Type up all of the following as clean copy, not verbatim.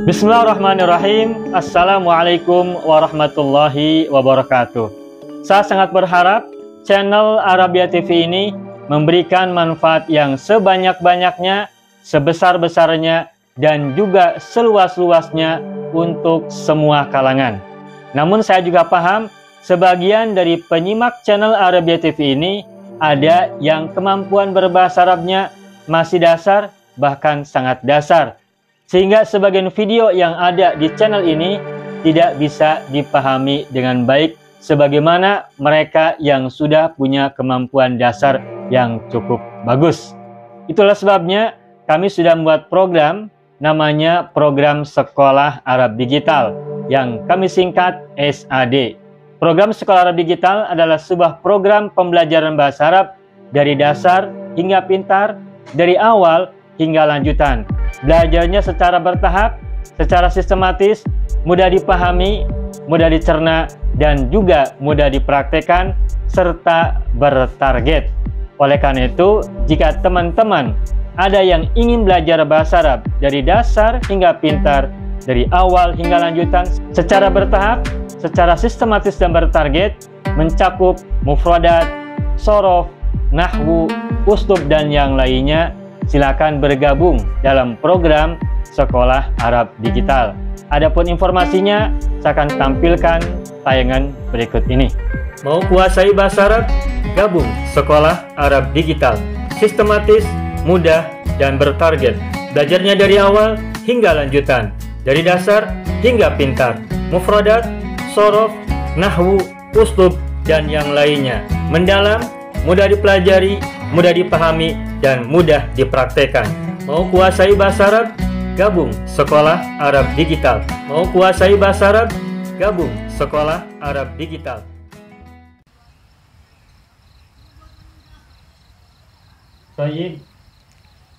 Bismillahirrahmanirrahim. Assalamualaikum warahmatullahi wabarakatuh. Saya sangat berharap channel Arabia TV ini memberikan manfaat yang sebanyak-banyaknya, sebesar-besarnya, dan juga seluas-luasnya untuk semua kalangan. Namun saya juga paham sebagian dari penyimak channel Arabia TV ini ada yang kemampuan berbahasa Arabnya masih dasar, bahkan sangat dasar, sehingga sebagian video yang ada di channel ini tidak bisa dipahami dengan baik sebagaimana mereka yang sudah punya kemampuan dasar yang cukup bagus. Itulah sebabnya kami sudah membuat program namanya Program Sekolah Arab Digital yang kami singkat SAD. Program Sekolah Arab Digital adalah sebuah program pembelajaran bahasa Arab dari dasar hingga pintar, dari awal hingga lanjutan. Belajarnya secara bertahap, secara sistematis, mudah dipahami, mudah dicerna, dan juga mudah dipraktekkan, serta bertarget. Oleh karena itu, jika teman-teman ada yang ingin belajar bahasa Arab dari dasar hingga pintar, dari awal hingga lanjutan, secara bertahap, secara sistematis dan bertarget, mencakup mufradat, shorof, nahwu, uslub, dan yang lainnya, silakan bergabung dalam program Sekolah Arab Digital. Adapun informasinya, saya akan tampilkan tayangan berikut ini. Mau kuasai bahasa Arab? Gabung Sekolah Arab Digital. Sistematis, mudah, dan bertarget. Belajarnya dari awal hingga lanjutan, dari dasar hingga pintar, mufradat, shorof, nahwu, uslub, dan yang lainnya. Mendalam, mudah dipelajari, mudah dipahami, dan mudah dipraktekkan. Mau kuasai bahasa Arab? Gabung Sekolah Arab Digital. Mau kuasai bahasa Arab? Gabung Sekolah Arab Digital. Baik,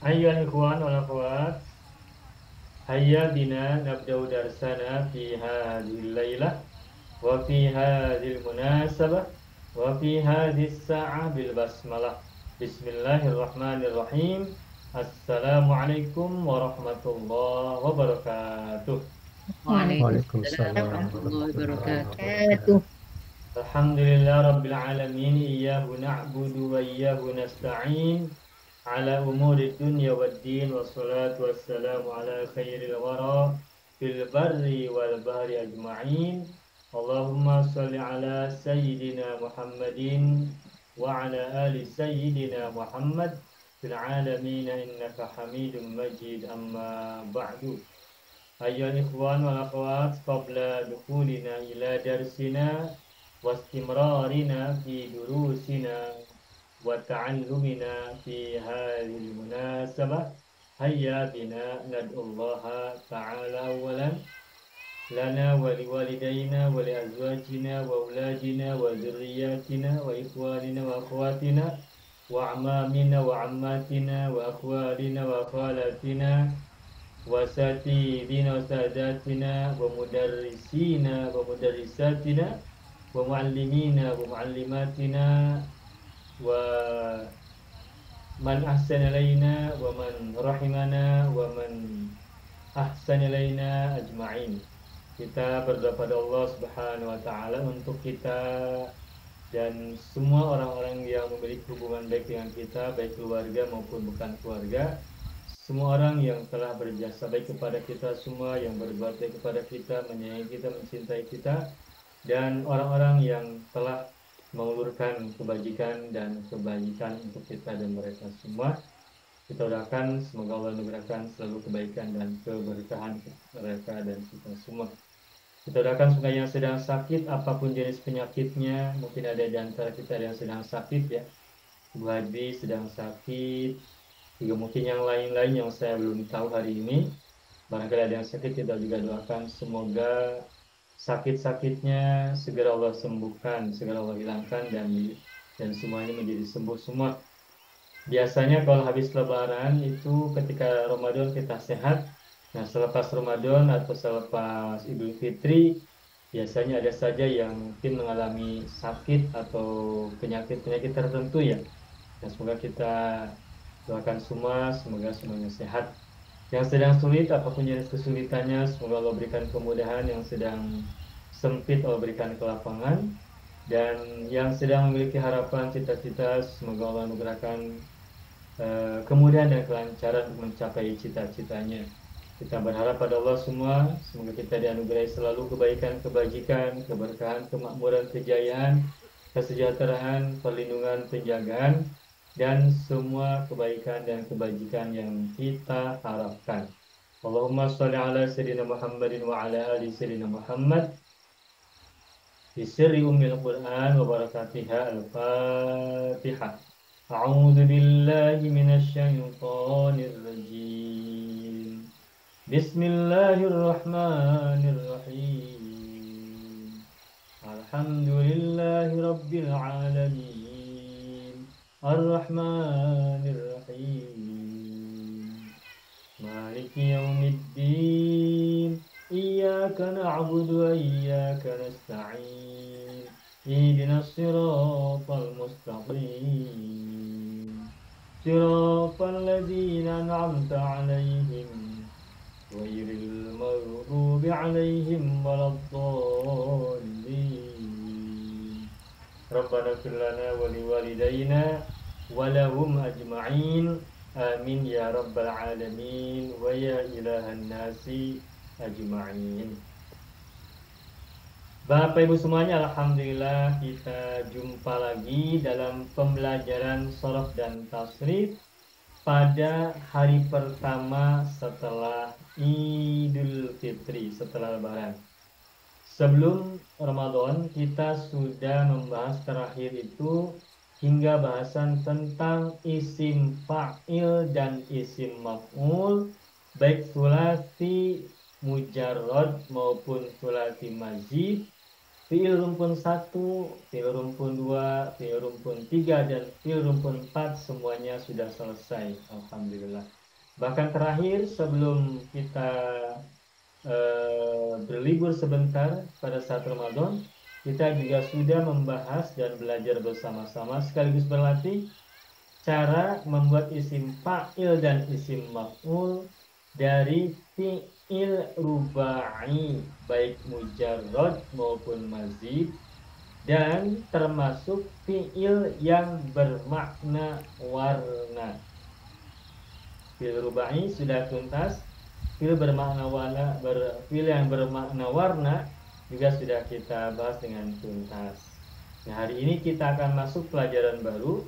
ayyuhal ikhwan wal akhwat, hayya bina nabda'u darsana fi hadhil lailah wa fi hadhil munasabah wa fi hadhis sa'ah bil basmalah. Bismillahirrahmanirrahim. Assalamualaikum warahmatullahi wabarakatuh. Waalaikumsalam warahmatullahi wabarakatuh. Alhamdulillah rabbil alamin, iyyahu na'budu wa iyyahu nasta'in ala umuri dunya waddin, wassalatu wassalamu ala khairil wara fil barri wal bahri ajma'in. Allahumma shalli ala sayyidina Muhammadin wa ala ali sayyidina Muhammad fil alamin innaka hamidum majid, amma ba'du. Ayyuhal ikhwan wal akhwat, qabla dukhulina ila darsina wa istimrarina fi durusina wa ta'allumina fi hadhil munasabah, hayya bina nad'ullaha ta'ala awalan lana wa liwalidayna wa liazwajina wa auladina wa dzurriyyatina wa ikhwanina wa akhwatina wa amamina wa ammatina wa akhwalina wa khalatina wa satidina wa sadatina wa mudarrisina wa mudarrisatina wa muallimina wa muallimatina wa man ahsana ilaina wa man rahimana wa man ahsana ilaina ajma'in. Kita berdoa pada Allah Subhanahu wa Ta'ala untuk kita dan semua orang-orang yang memiliki hubungan baik dengan kita, baik keluarga maupun bukan keluarga. Semua orang yang telah berjasa baik kepada kita semua, yang berbuat baik kepada kita, menyayangi kita, mencintai kita, dan orang-orang yang telah mengulurkan kebajikan dan kebaikan untuk kita dan mereka semua. Kita doakan semoga Allah memberikan selalu kebaikan dan keberkahan mereka dan kita semua. Kita doakan semoga yang sedang sakit, apapun jenis penyakitnya, mungkin ada di antara kita yang sedang sakit ya. Bu Hadi sedang sakit, Juga mungkin yang lain-lain yang saya belum tahu hari ini. Barangkali ada yang sakit, kita juga doakan semoga sakit-sakitnya segera Allah sembuhkan, segera Allah hilangkan, dan semuanya menjadi sembuh semua. Biasanya kalau habis Lebaran itu ketika Ramadan kita sehat. Nah, selepas Ramadan atau selepas Idul Fitri, biasanya ada saja yang mungkin mengalami sakit atau penyakit-penyakit tertentu ya. Dan semoga kita doakan semua, semoga semuanya sehat. Yang sedang sulit, apapun jenis kesulitannya, semoga Allah berikan kemudahan. Yang sedang sempit, Allah berikan kelapangan. Dan yang sedang memiliki harapan, cita-cita, semoga Allah anugerahkan kemudahan dan kelancaran untuk mencapai cita-citanya. Kita berharap pada Allah semua, semoga kita dianugerahi selalu kebaikan, kebajikan, keberkahan, kemakmuran, kejayaan, kesejahteraan, perlindungan, penjagaan, dan semua kebaikan dan kebajikan yang kita harapkan. Allahumma sholli ala sayyidina Muhammadin wa ala ali sayyidina Muhammad bisirri ummil Qur'an wa barakatiha al-Fatihah. A'udzu billahi minasy syaithanir rajim. Bismillahirrahmanirrahim. Alhamdulillahi rabbil alamin. Ar-Rahmanir Rahim. Maliki yaumiddin. Iyyaka na'budu wa iyyaka nasta'in. Ihdinas siratal mustaqim. Siratal ladzina an'amta 'alaihim ghairil maghdubi 'alaihim waladdallin. Rabbana ighfir lana wa liwalidayna wa lahum ajma'in. Amin ya rabbal alamin wa ya ilahan nasi ajma'in. Bapak Ibu semuanya, alhamdulillah kita jumpa lagi dalam pembelajaran shorof dan tasrif pada hari pertama setelah Idul Fitri, setelah Lebaran. Sebelum Ramadan kita sudah membahas terakhir itu hingga bahasan tentang isim fa'il dan isim maf'ul, baik sulasi mujarrad maupun sulasi mazid, fi'il rumpun 1, fi'il rumpun 2, fi'il rumpun 3, dan fi'il rumpun 4 semuanya sudah selesai, alhamdulillah. Bahkan terakhir sebelum kita berlibur sebentar pada saat Ramadan, kita juga sudah membahas dan belajar bersama-sama sekaligus berlatih cara membuat isim fa'il dan isim maf'ul dari fi'il rubai, baik mujarrad maupun mazid, dan termasuk fi'il yang bermakna warna. Fi'il rubai sudah tuntas, fi'il bermakna warna, fi'il yang bermakna warna juga sudah kita bahas dengan tuntas. Nah, hari ini kita akan masuk pelajaran baru,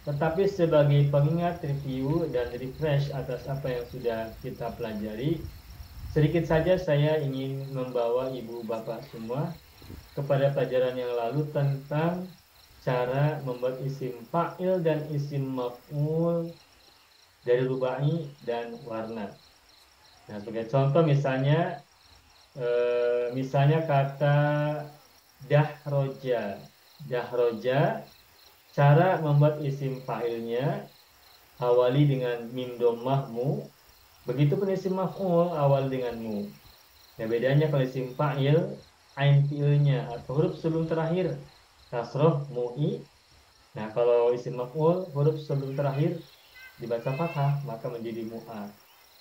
tetapi sebagai pengingat, review, dan refresh atas apa yang sudah kita pelajari, sedikit saja saya ingin membawa ibu bapak semua kepada pelajaran yang lalu tentang cara membuat isim fa'il dan isim maf'ul dari rubai dan warna. Nah, sebagai contoh misalnya kata dahroja. Dahroja, cara membuat isim fa'ilnya awali dengan mim dhammah mu, begitupun isim maf'ul awal dengan mu. Nah, bedanya kalau isim fa'il, ain fi'ilnya atau huruf sebelum terakhir kasroh mu'i. Nah, kalau isim maf'ul huruf sebelum terakhir dibaca fathah maka menjadi mu'a.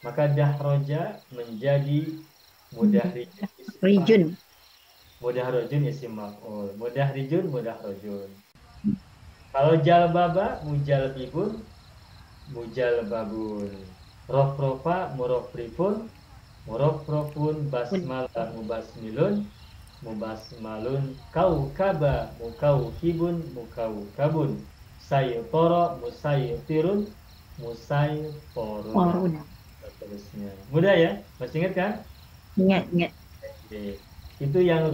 Maka dahroja menjadi mudahrijun. Mudahrijun isim maf'ul. Mudahrijun, mudahrojun. Kalau jalbaba, mujalbibun, mujalbabun. Rofrofa, murofrifun, murofrofun. Basmalah, mubasmilun, mubasmalun. Kaukaba, mukaukibun, mukaukabun. Saytoro, musaytirun, musaytorun. Terusnya. Mudah ya? Masih ingat kan? Ingat. Oke. Itu yang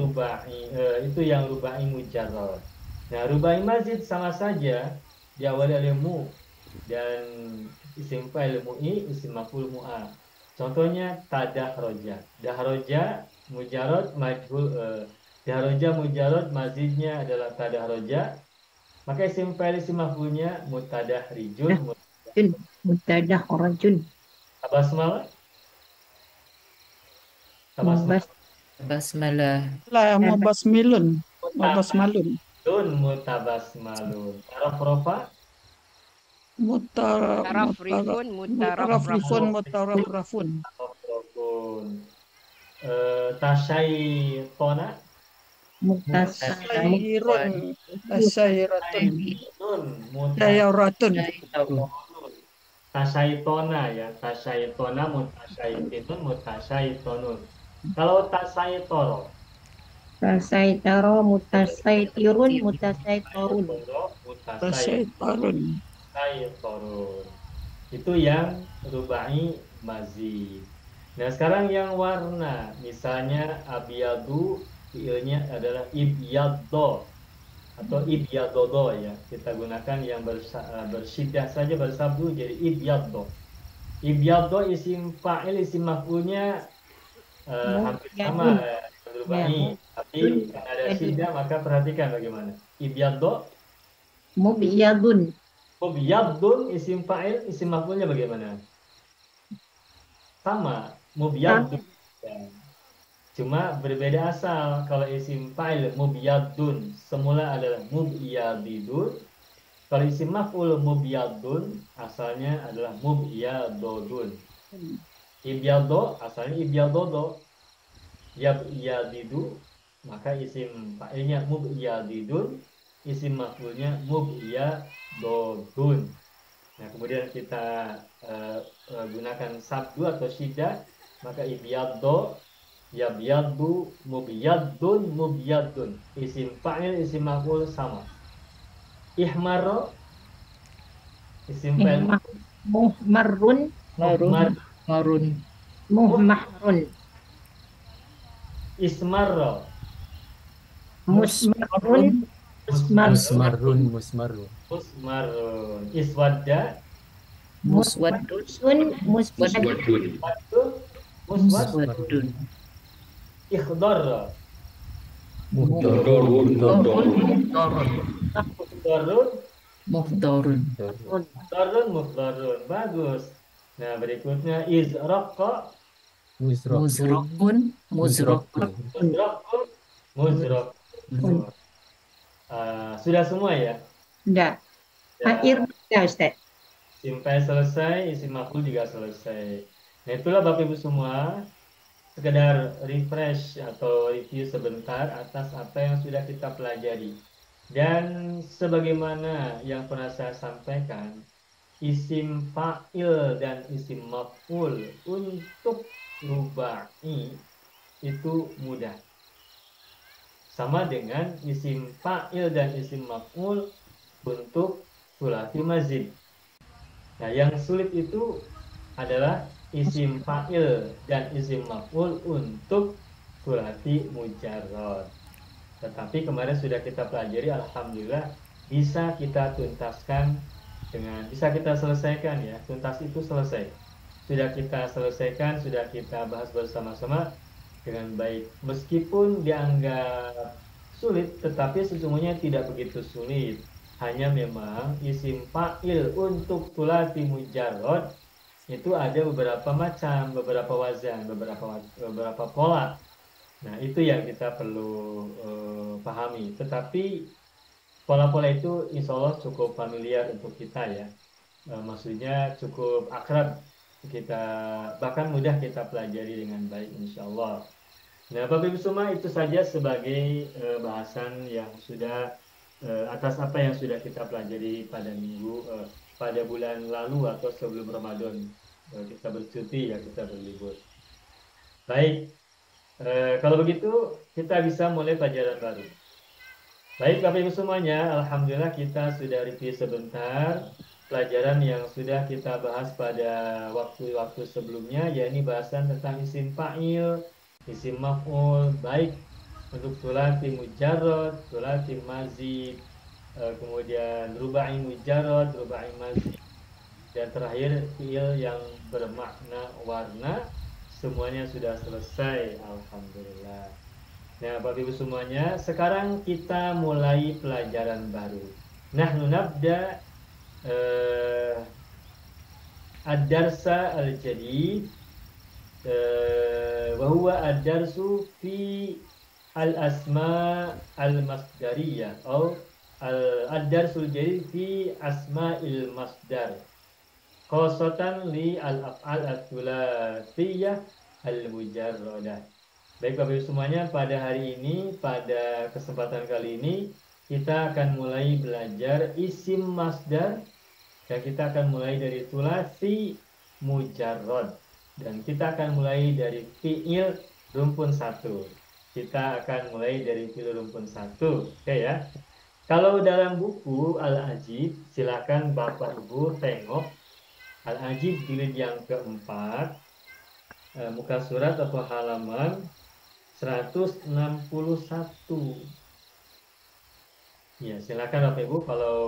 rubai mujarrad. Nah, rubai mazid sama saja diawali oleh mu dan isim fa'il mu'i, isim maf'ul mu'a. Contohnya tadahroja. Dahroja mujarad majhul dahroja mujarad mazidnya adalah tadahroja. Maka isim fa'il isim maf'ulnya Dah, mutadahrijun jun. Mutadah rajun. tabasmalah tabasmalah Mubas. Basmalah. Lah mubasmilun. mutabasmalun Mubasmalun. mutabasmalun. Taraf Tarafrifun, mutarafrifun mutarafrafun. mutarafrafun. Rofun. Tasyaitona Sairun tasairatun nun sayaratun tasyaitona ya, tasyaitona mutasyaitun mutasyaitonun. Kalau tasyaitoro Tasaitaro mutasaitirun mutasaitorun. tasaitarun. Mutasaitorun itu yang rubai mazid. Nah sekarang yang warna, misalnya abiyadu fiilnya adalah ibyaddo atau ibyadodo ya, kita gunakan yang bersyiddah saja bersabdu jadi ibyaddo. Ibyaddo isim fa'il isim maf'ulnya hampir sama rubai, tapi karena ada syiddah maka perhatikan bagaimana. Ibyaddo Mubiyadun. mubyadun isim fa'il isim maf'ulnya bagaimana? Sama, mubyadun. Ya. Cuma berbeda asal. Kalau isim fa'il mubyadun semula adalah mubyadidun. Kalau isim maf'ul mubyadun asalnya adalah mubyadodun. Ibyado asalnya ibyadodo. Yabyadidu maka isim fa'ilnya mubyadidun, isim maf'ulnya mubyadodun. Nah, kemudian kita gunakan sabdu atau syiddah, maka ibyaddo, yabyaddu, mubyadun. Isim fa'il, isim maf'ul sama. Ihmarro, isim fa'il Muhmarrun. muhmar, Marun. Muhmahrun. ismarro, Musmarrun. musmarrun, Musmarun. iswadda, Muswadun. Muswadun. muswad, Muswadun. ikhdarra, Muhdorun. muhdarrun, Muhdorun. muhdarrun. Bagus. Nah, berikutnya izraqqa, Muzrokun. Muzrokun. muzraqun. Sudah semua ya? Enggak. Ya. Air ya Ustaz. Simpai selesai, isim maf'ul juga selesai. Nah, itulah Bapak Ibu semua, sekedar refresh atau review sebentar atas apa yang sudah kita pelajari. Dan sebagaimana yang pernah saya sampaikan, isim fa'il dan isim maf'ul untuk rubai itu mudah. Sama dengan isim fa'il dan isim maf'ul untuk sulasi mazid. Nah, yang sulit itu adalah isim fa'il dan isim maf'ul untuk sulasi mujarrad. Tetapi kemarin sudah kita pelajari, alhamdulillah bisa kita tuntaskan bisa kita selesaikan ya. Tuntas itu selesai. Sudah kita selesaikan, sudah kita bahas bersama-sama dengan baik. Meskipun dianggap sulit, tetapi sesungguhnya tidak begitu sulit. Hanya memang isim fa'il untuk sulasi mujarrad itu ada beberapa macam, beberapa wazan, beberapa pola. Nah, itu yang kita perlu pahami. Tetapi pola-pola itu insya Allah cukup familiar untuk kita ya. Maksudnya cukup akrab kita, bahkan mudah kita pelajari dengan baik insya Allah. Nah, Bapak Ibu semua, itu saja sebagai bahasan yang sudah atas apa yang sudah kita pelajari pada pada bulan lalu atau sebelum Ramadan. Kita bercuti ya, kita berlibur. Baik, kalau begitu kita bisa mulai pelajaran baru. Baik Bapak Ibu semuanya, alhamdulillah kita sudah review sebentar pelajaran yang sudah kita bahas pada waktu-waktu sebelumnya, yakni bahasan tentang isim fa'il, isim maf'ul, baik untuk sulasi mujarrad, sulasi mazid, kemudian rubai mujarrad, rubai mazid, Dan terakhir fiil yang bermakna warna, semuanya sudah selesai, alhamdulillah. Nah, Bapak Ibu semuanya, sekarang kita mulai pelajaran baru. Nahnu nabda ad-darsa al-jadid wa huwa ad-darsu fi al-asma al-masdariyah atau ad-darsul jadid fi asma'il masdar khosatan li al-af'al al-thulathiyah al-mujarradah. Baik Bapak Ibu semuanya, pada hari ini, pada kesempatan kali ini kita akan mulai belajar isim masdar, dan kita akan mulai dari tulasi mujarrad, dan kita akan mulai dari fiil rumpun satu. Kita akan mulai dari fiil rumpun satu, oke ya. Kalau dalam buku Al-Ajib, silakan Bapak Ibu tengok Al-Ajib jilid yang keempat, muka surat atau halaman 161. Ya, silakan Bapak Ibu kalau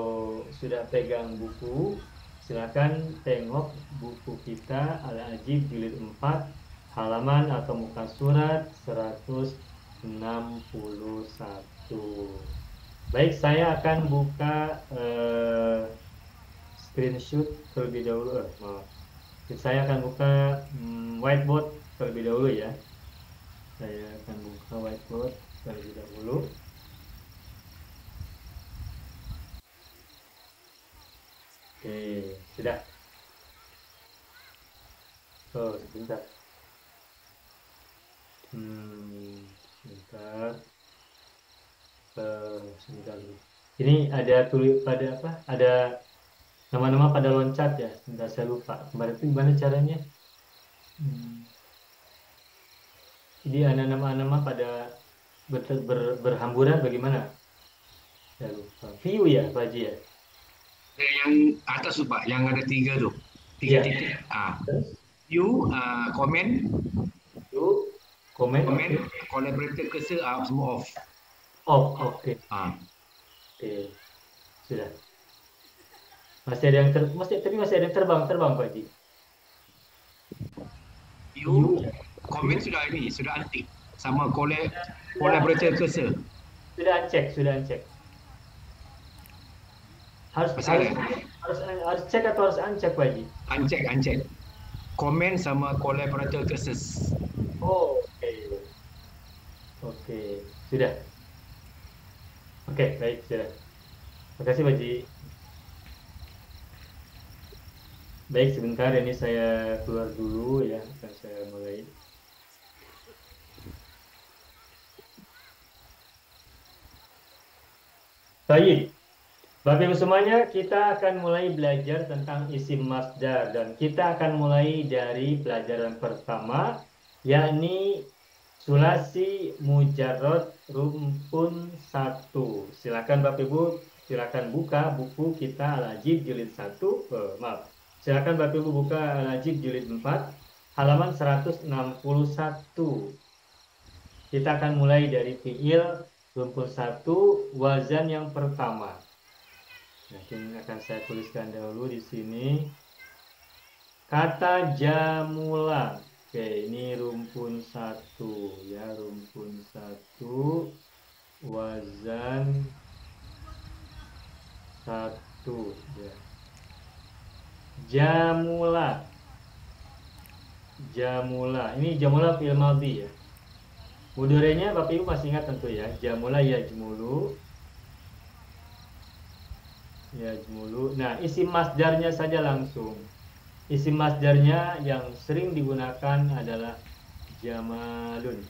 sudah pegang buku, silakan tengok buku kita Al-Ajib jilid 4, halaman atau muka surat 161. Baik, saya akan buka screenshot terlebih dahulu. Maaf. Saya akan buka whiteboard terlebih dahulu ya. Saya akan buka whiteboard terlebih dahulu. Oke, sudah. Oh, sebentar. Sebentar. Sebentar dulu. Ini ada tulis pada apa? Ada nama-nama pada loncat ya. Sebentar, saya lupa. Kemarin itu gimana caranya? Jadi ada nama-nama pada berhamburan bagaimana? Saya lupa. View ya, Pak Haji ya? Yang atas tu Pak, yang ada tiga tu. Tiga titik. View, komen, komen, collaborator cursor semua off. Oke. Oke. Sudah. Masih ada yang masih ada yang terbang Pak Haji. View, komen sudah antik. Sama collaborator cursor. Sudah uncek. Harus cek atau harus uncek Pak Haji? Uncek. Komen sama collaborator cursor. Oke. Sudah. Oke, baik, sudah. Terima kasih Pak Haji. Baik, sebentar ini saya keluar dulu ya, akan saya mulai. Baik. Bapak Ibu semuanya, kita akan mulai belajar tentang isim masdar, dan kita akan mulai dari pelajaran pertama, yakni sulasi mujarrad rumpun 1. Silakan Bapak Ibu, silakan buka buku kita Al-Ajib jilid 1. Silakan Bapak Ibu buka Al-Ajib jilid 4, halaman 161. Kita akan mulai dari fiil rumpun 1, wazan yang pertama. Nah, ini akan saya tuliskan dahulu di sini. Kata jamula. Oke, ini rumpun 1 ya, rumpun 1, wazan 1 ya. Jamula. Ini jamula fi'il madhi ya. Mudhari'nya Bapak Ibu masih ingat tentu ya. Jamula yajmulu. Nah, isim masdarnya saja langsung. Isim masdarnya yang sering digunakan adalah jamalun.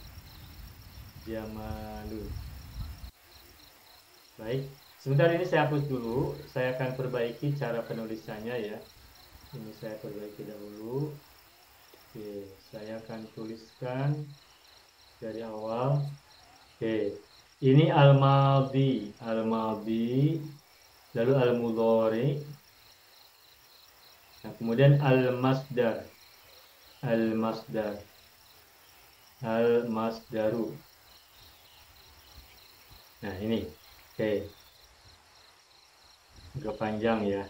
Baik, sebentar ini saya hapus dulu. Saya akan perbaiki cara penulisannya ya. Ini saya perbaiki dahulu. Oke, saya akan tuliskan dari awal. Oke, ini al-madhi, lalu al-mudhari, nah, kemudian al-masdaru. Nah, ini oke, agak panjang ya.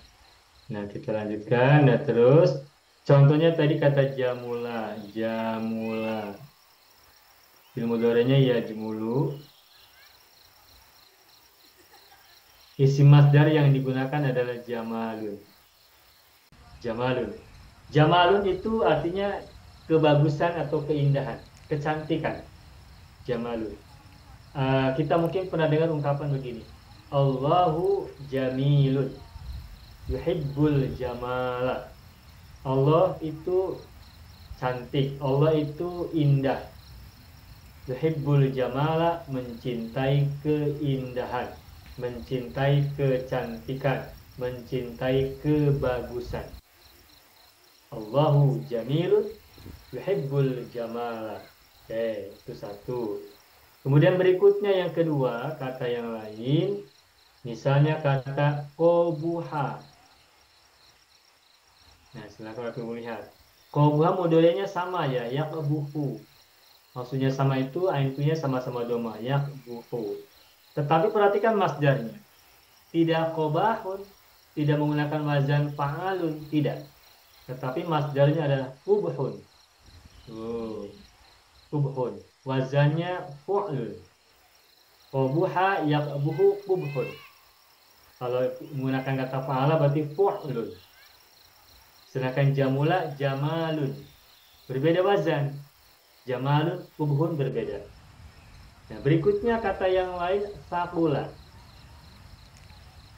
Nah, kita lanjutkan. Nah, terus contohnya tadi kata jamula, jamula. Fi'il mudhari'nya yajmulu. Isim masdar yang digunakan adalah jamalun. Jamalun. Jamalun itu artinya kebagusan atau keindahan, kecantikan. Jamalun. Kita mungkin pernah dengar ungkapan begini. Allahu jamilun. Yuhibbul jamala. Allah itu cantik. Allah itu indah. Yuhibbul jamala, mencintai keindahan, mencintai kecantikan, mencintai kebagusan. Allahu jamilun yuhibbul jamala. Oke, itu satu. Kemudian berikutnya yang kedua, kata yang lain. Misalnya kata kobuha. Nah, silakan aku melihat. Kobuha modelnya sama ya, yakbuhu. Maksudnya sama itu, aintunya sama-sama doma, yakbuhu. Tetapi perhatikan masdarnya. Tidak kobahun, tidak menggunakan wazan fa'alun, tidak. Tetapi masdarnya adalah kubhun. Kubhun. Wazannya fu'lun. Kobuha yakbuhu kubhun. Kalau menggunakan kata fa'ala berarti fu'lun. Sedangkan jamula jamalun. Berbeda wazan. Jamalun, kubhun berbeda. Nah, berikutnya kata yang lain sakula.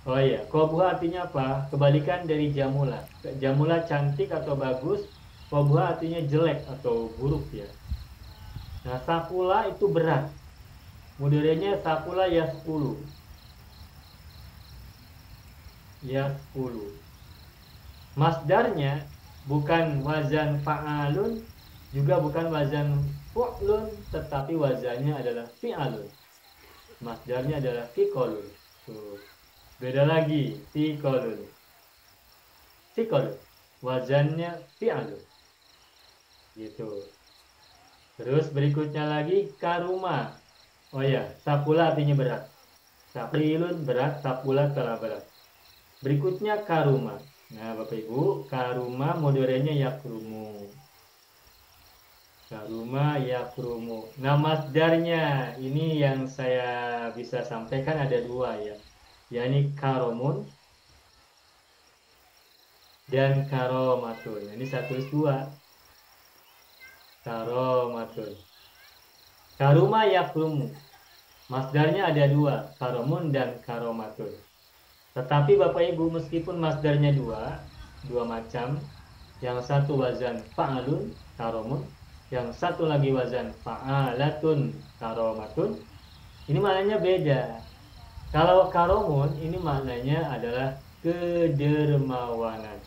Oh iya, kobuha artinya apa? Kebalikan dari jamula. Jamula cantik atau bagus, kobuha artinya jelek atau buruk ya. Nah, sakula itu berat. Mudhari'nya sakula yaskulu. Yaskulu. Masdarnya bukan wazan fa'alun, juga bukan wazan fu'lun, tetapi wazannya adalah fi'alun. Masdarnya adalah fiqolun. Beda lagi, fiqolun. Fiqolun. Wazannya fi'alun. Gitu. Terus berikutnya lagi karuma. Oh ya, sakula artinya berat. Sakilun berat, sakula telah berat. Berikutnya karuma. Nah, Bapak Ibu, karuma mudhari'nya yakrumu. Karuma yakrumu. Nah, masdarnya ini yang saya bisa sampaikan ada dua ya. yakni karomun dan karomatun. Ini satu dua. Karomatun. Karuma yakrumu. Masdarnya ada dua, karomun dan karomatun. Tetapi Bapak Ibu, meskipun masdarnya dua macam, yang satu wazan fa'alun, karomun, yang satu lagi wazan fa'alatun, karomatun, ini maknanya beda. Kalau karomun, ini maknanya adalah kedermawanan.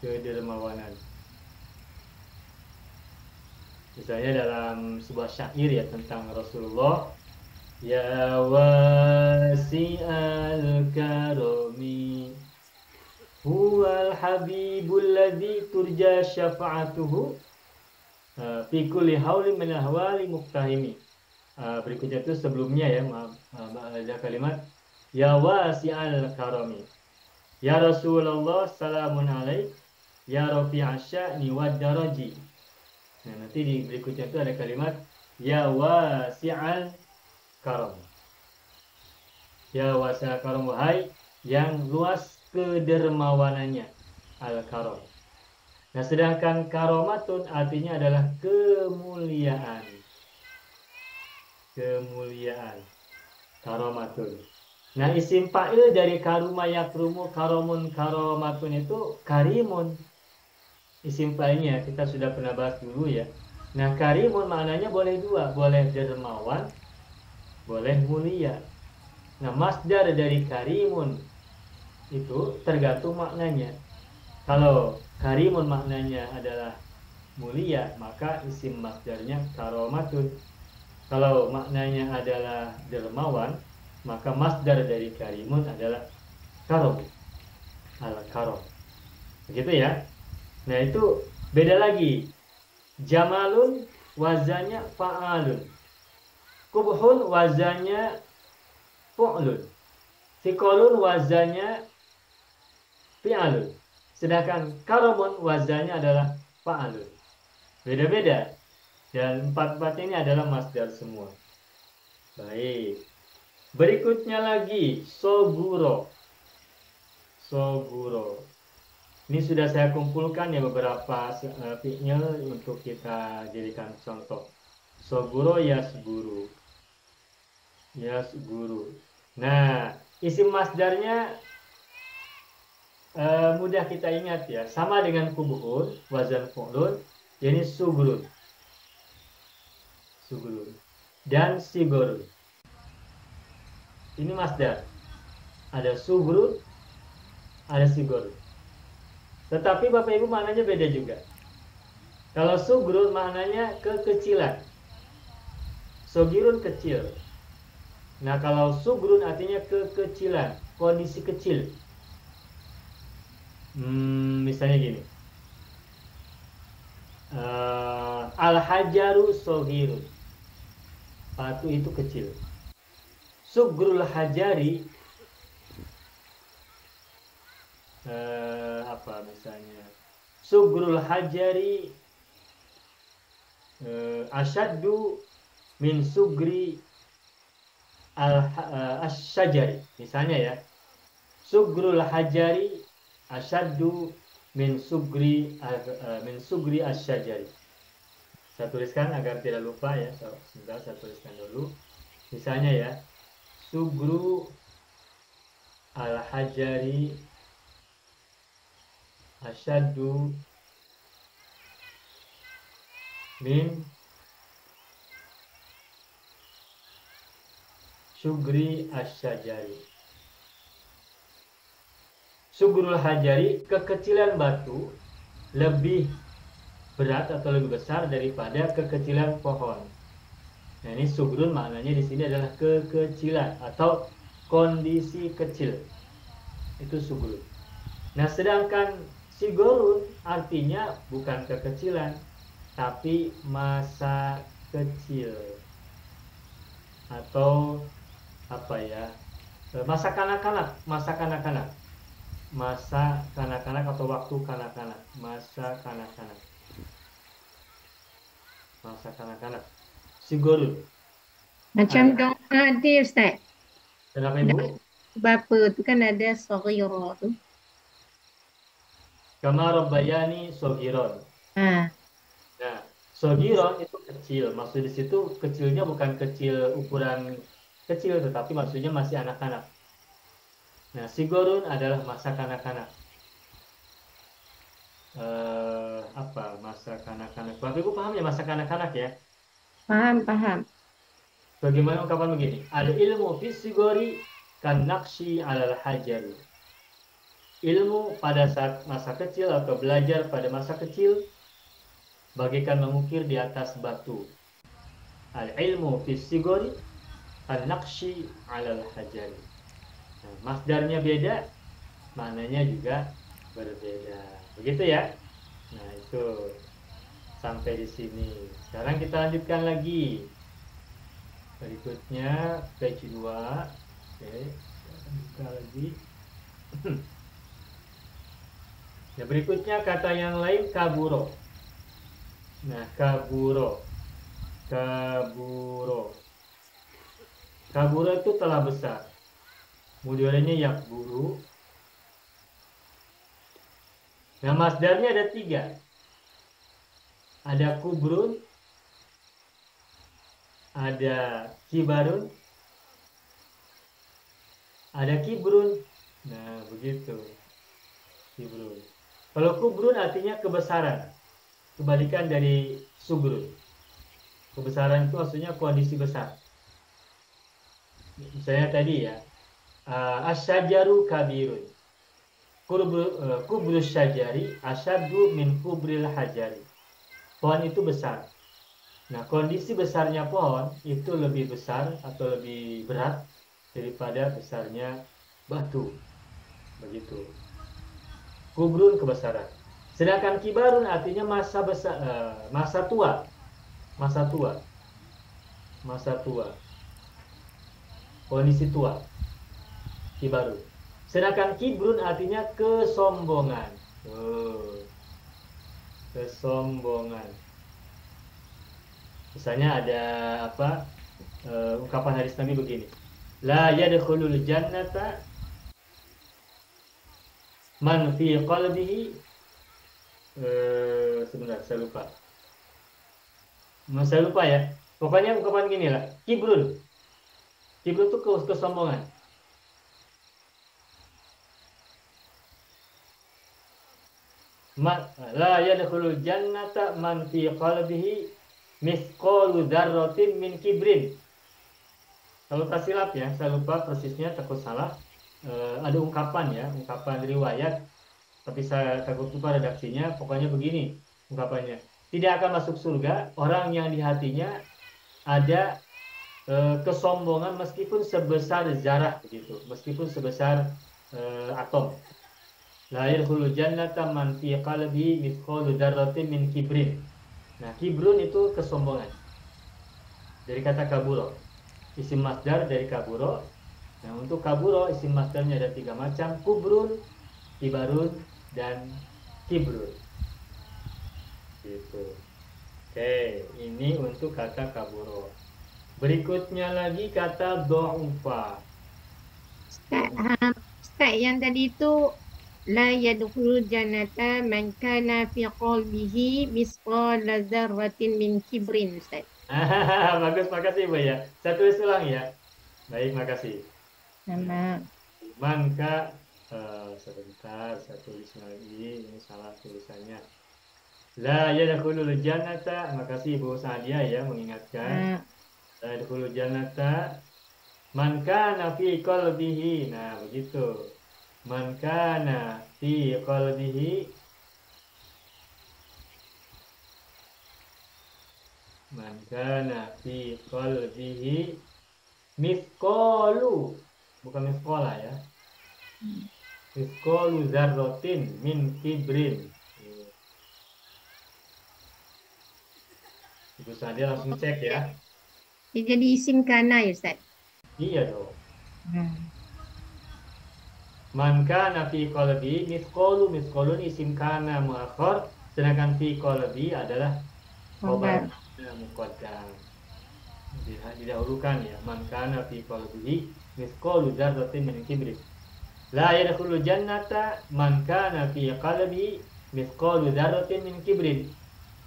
Kedermawanan. Misalnya dalam sebuah syair ya tentang Rasulullah, ya wasi'al karomi huwal habibul ladzi turja syafa'atuhu fi kulli haulin min ahwali muqtahimi. Berikutnya itu sebelumnya ya, ada kalimat ya wasi'al karomi, ya Rasulullah salamun alaik, ya rafi'asy sya'ni wad daraji. Nah, nanti di berikutnya itu ada kalimat ya wasi'al karom. Ya wasi'al karom, wahai yang luas kedermawanannya, al-karom. Nah, sedangkan karomatun artinya adalah kemuliaan. Kemuliaan. Karomatun. Nah, isim fa'il dari karuma yakrumu, karomun, karomatun itu karimun. Isim fa'ilnya kita sudah pernah bahas dulu ya. Nah, karimun maknanya boleh dua, boleh dermawan, boleh mulia. Nah, masdar dari karimun itu tergantung maknanya. Kalau karimun maknanya adalah mulia, maka isim masdarnya karomatun. Kalau maknanya adalah dermawan, maka masdar dari karimun adalah karom. Al-karom. Begitu ya. Nah, itu beda lagi. Jamalun wazannya fa'alun. Kubhun wazannya fu'lun. Fiqolun wazannya fi'alun. Sedangkan karamun wazannya adalah fa'alun. Beda-beda. Dan empat-empat ini adalah masdar semua. Baik. Berikutnya lagi soguro. Soguro. Ini sudah saya kumpulkan ya beberapa fi'il untuk kita jadikan contoh. Soguro yasguru. Yasguru. Nah, isim masdarnya mudah kita ingat ya. Sama dengan kubuhun, wazan fu'lun, yakni sugurun. Sugurun. Dan sigurun. Ini masdar. Ada sugurun, ada sigurun. Tetapi Bapak Ibu maknanya beda juga. Kalau sugurun maknanya kekecilan. Sogirun kecil. Nah kalau sugurun artinya kekecilan, kondisi kecil. Misalnya gini. Al-hajaru sogirun. Batu itu kecil. Sugrul hajari apa misalnya? Sugrul hajari asyaddu min sugri al-syajari. Misalnya ya. Sugrul hajari asyaddu min sugri asyajari. Saya tuliskan agar tidak lupa ya. Sebentar saya tuliskan dulu. Misalnya ya, sugru al-hajari asyaddu min sugri asyajari. Sugrul hajari, kekecilan batu lebih berat atau lebih besar daripada kekecilan pohon. Nah, ini sugrun maknanya di sini adalah kekecilan atau kondisi kecil. Itu sugrun. Nah, sedangkan sigurun artinya bukan kekecilan, tapi masa kecil atau apa ya? Masa kanak-kanak, masa kanak-kanak. Masa kanak-kanak atau waktu kanak-kanak, masa kanak-kanak. Masa kanak-kanak. Sigurun. Macam doa dia Ustaz. Kenapa Ibu? Bapa tu kan ada saghira tu. Kama rabbayani sogiron. Ha. Nah, sogiron itu kecil. Maksud di situ kecilnya bukan kecil ukuran kecil, tetapi maksudnya masih anak-anak. Nah, sigurun adalah masa kanak-kanak. Apa masa kanak-kanak? Bapak Ibu paham ya masa kanak-kanak ya? Faham, faham. Bagaimana ungkapan begini? Al ilmu fis sigori kan naqshi alal hajar. Ilmu pada saat masa kecil atau belajar pada masa kecil bagaikan mengukir di atas batu. Al ilmu fis sigori kan naqshi alal hajar. Nah, masdarnya beda, maknanya juga berbeda. Begitu ya? Nah, itu sampai di sini. Sekarang kita lanjutkan lagi. Berikutnya page 2. Oke, buka lagi. Ya, berikutnya kata yang lain kaburo. Nah, kaburo. Kaburo. Kaburo itu telah besar. Mudhari'nya yakburu. Nah, masdarnya ada 3. Ada kubrun, ada kibarun, ada kibrun. Nah, begitu. Kibrun. Kalau kubrun artinya kebesaran. Kebalikan dari sugrun. Kebesaran itu maksudnya kondisi besar. Misalnya tadi ya, asyajaru kabirun. Kubrus syajari asyaddu min kubril hajari. Pohon itu besar. Nah, kondisi besarnya pohon itu lebih besar atau lebih berat daripada besarnya batu. Begitu. Kubrun kebesaran. Sedangkan kibarun artinya masa besar, masa tua. Masa tua. Masa tua. Kondisi tua. Kibarun. Sedangkan kibrun artinya kesombongan. Kesombongan. Misalnya ada apa? Ungkapan hadis Nabi begini. La yadkhulul jannata man fi qalbihi sebentar saya lupa. Saya lupa ya. Pokoknya ungkapan gini lah. Kibrun. Kibrun itu kesombongan. La yadkhulul jannata man fi qalbihi mithqalu dzarratin min kibrin. Kalau tak silap ya, saya lupa persisnya, takut salah. Ada ungkapan ya, ungkapan riwayat, tapi saya takut lupa redaksinya. Pokoknya begini ungkapannya. Tidak akan masuk surga orang yang di hatinya ada kesombongan meskipun sebesar zarah begitu, meskipun sebesar atom. La yadkhulul jannata man fi qalbi mithqalu dzarratin min kibrin. Nah, kibrun itu kesombongan. Dari kata kaburo. Isim masdar dari kaburo. Nah, untuk kaburo isim masdarnya ada 3 macam, kubrun, kibarun, dan kibrun. Gitu. Oke, ini untuk kata kaburo. Berikutnya lagi kata do'ufa. Ustaz, yang tadi itu la yadkhulul jannata man kana fi qalbihi misqala dzarratin min kibrin, Ustaz. Bagus, makasih Bu ya. Saya tulis ulang ya. Baik, makasih. Sama. Maka sebentar saya tulis lagi, ini salah tulisannya. La yadkhulul jannata, makasih Bu Sadia ya mengingatkan. La yadkhulul jannata man kana fi qalbihi. Nah, begitu. Man kana fi qalbihi, man kana fi qalbihi mithqalu, bukan mithqala ya. Mithqalu dzarratin min kibrin. Ibu Sadia langsung cek ya. Dia jadi isim kana ya, Ustaz? Iya dong. Man kana fi qalbi mithqalu, mithqalun isim kana muakhar, sedangkan fi qalbi adalah khabar muqaddam. Didahulukan ya. Man kana fi qalbihi mithqalu dzarratin min kibrin. La yadkhulul jannata man kana fi qalbihi mithqalu dzarratin min kibrin.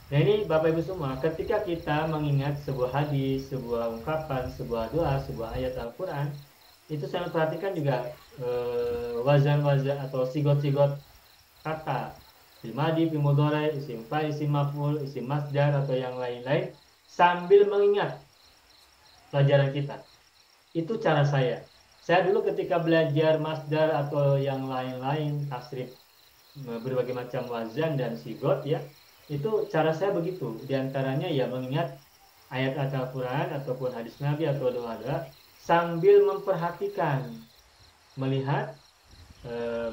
Nah, ini Bapak Ibu semua, ketika kita mengingat sebuah hadis, sebuah ungkapan, sebuah doa, sebuah ayat Al-Qur'an, itu saya perhatikan juga wazan-wazan atau sigot-sigot kata, isim madi, isim mudhari, isim fa'il, isim maf'ul, isim masdar atau yang lain-lain sambil mengingat pelajaran kita. Itu cara saya. Saya dulu ketika belajar masdar atau yang lain-lain, tasrif, berbagai macam wazan dan sigot ya, itu cara saya begitu. Di antaranya ya mengingat ayat Al-Qur'an ataupun hadis Nabi atau doa-doa sambil memperhatikan, melihat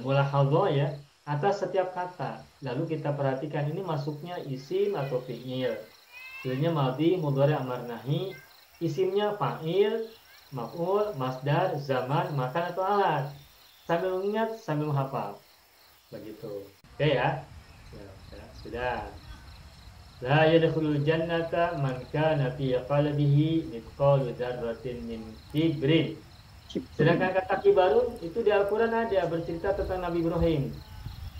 mulahadhah ya atas setiap kata. Lalu kita perhatikan ini masuknya isim atau fi'il. Fi'ilnya madhi, mudhari, amar, nahi. Isimnya fa'il, maf'ul, masdar, zaman, makan atau alat. Sambil mengingat, sambil menghafal. Begitu. Oke ya. Ya, sudah. La yadkhulul jannata man kana fi qalbihi mithqalu dzarratin min kibrin. Sedangkan kata kibarun itu di Al-Qur'an ada bercerita tentang Nabi Ibrahim.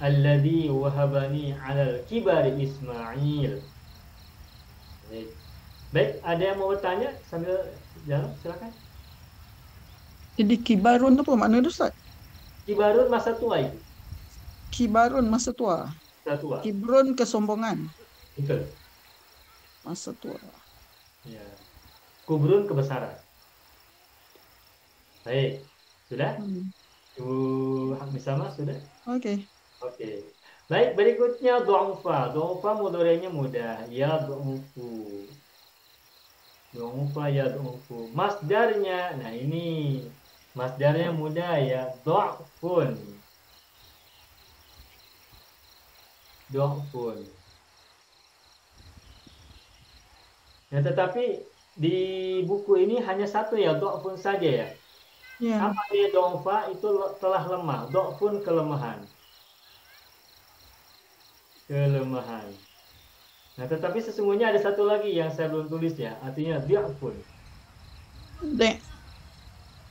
Alladzi wahabani 'alal kibari Ismail. Baik, ada yang mau bertanya sambil jalan? Silakan. Jadi kibarun itu apa makna Ustaz? Kibarun masa tua itu. Kibarun masa tua. Masa tua. Kibrun kesombongan. Betul. Masa tua. Ya. Kubrun kebesaran. Baik. Sudah? Ibu Hamisama sudah? Oke. Oke. Baik, berikutnya du'ufa. Du'ufa mudhari'nya mudah. Ya du'ufu. Du'ufa ya du'ufu. Masdarnya, nah ini masdarnya mudah ya. Du'fun. Du'fun. Nah, tetapi di buku ini hanya satu ya, du'fun saja ya. Ya. Apa dia do'fa? Itu telah lemah. Do'fun kelemahan. Kelemahan. Nah, tetapi sesungguhnya ada satu lagi yang saya belum tulis ya. Artinya di'fun. De.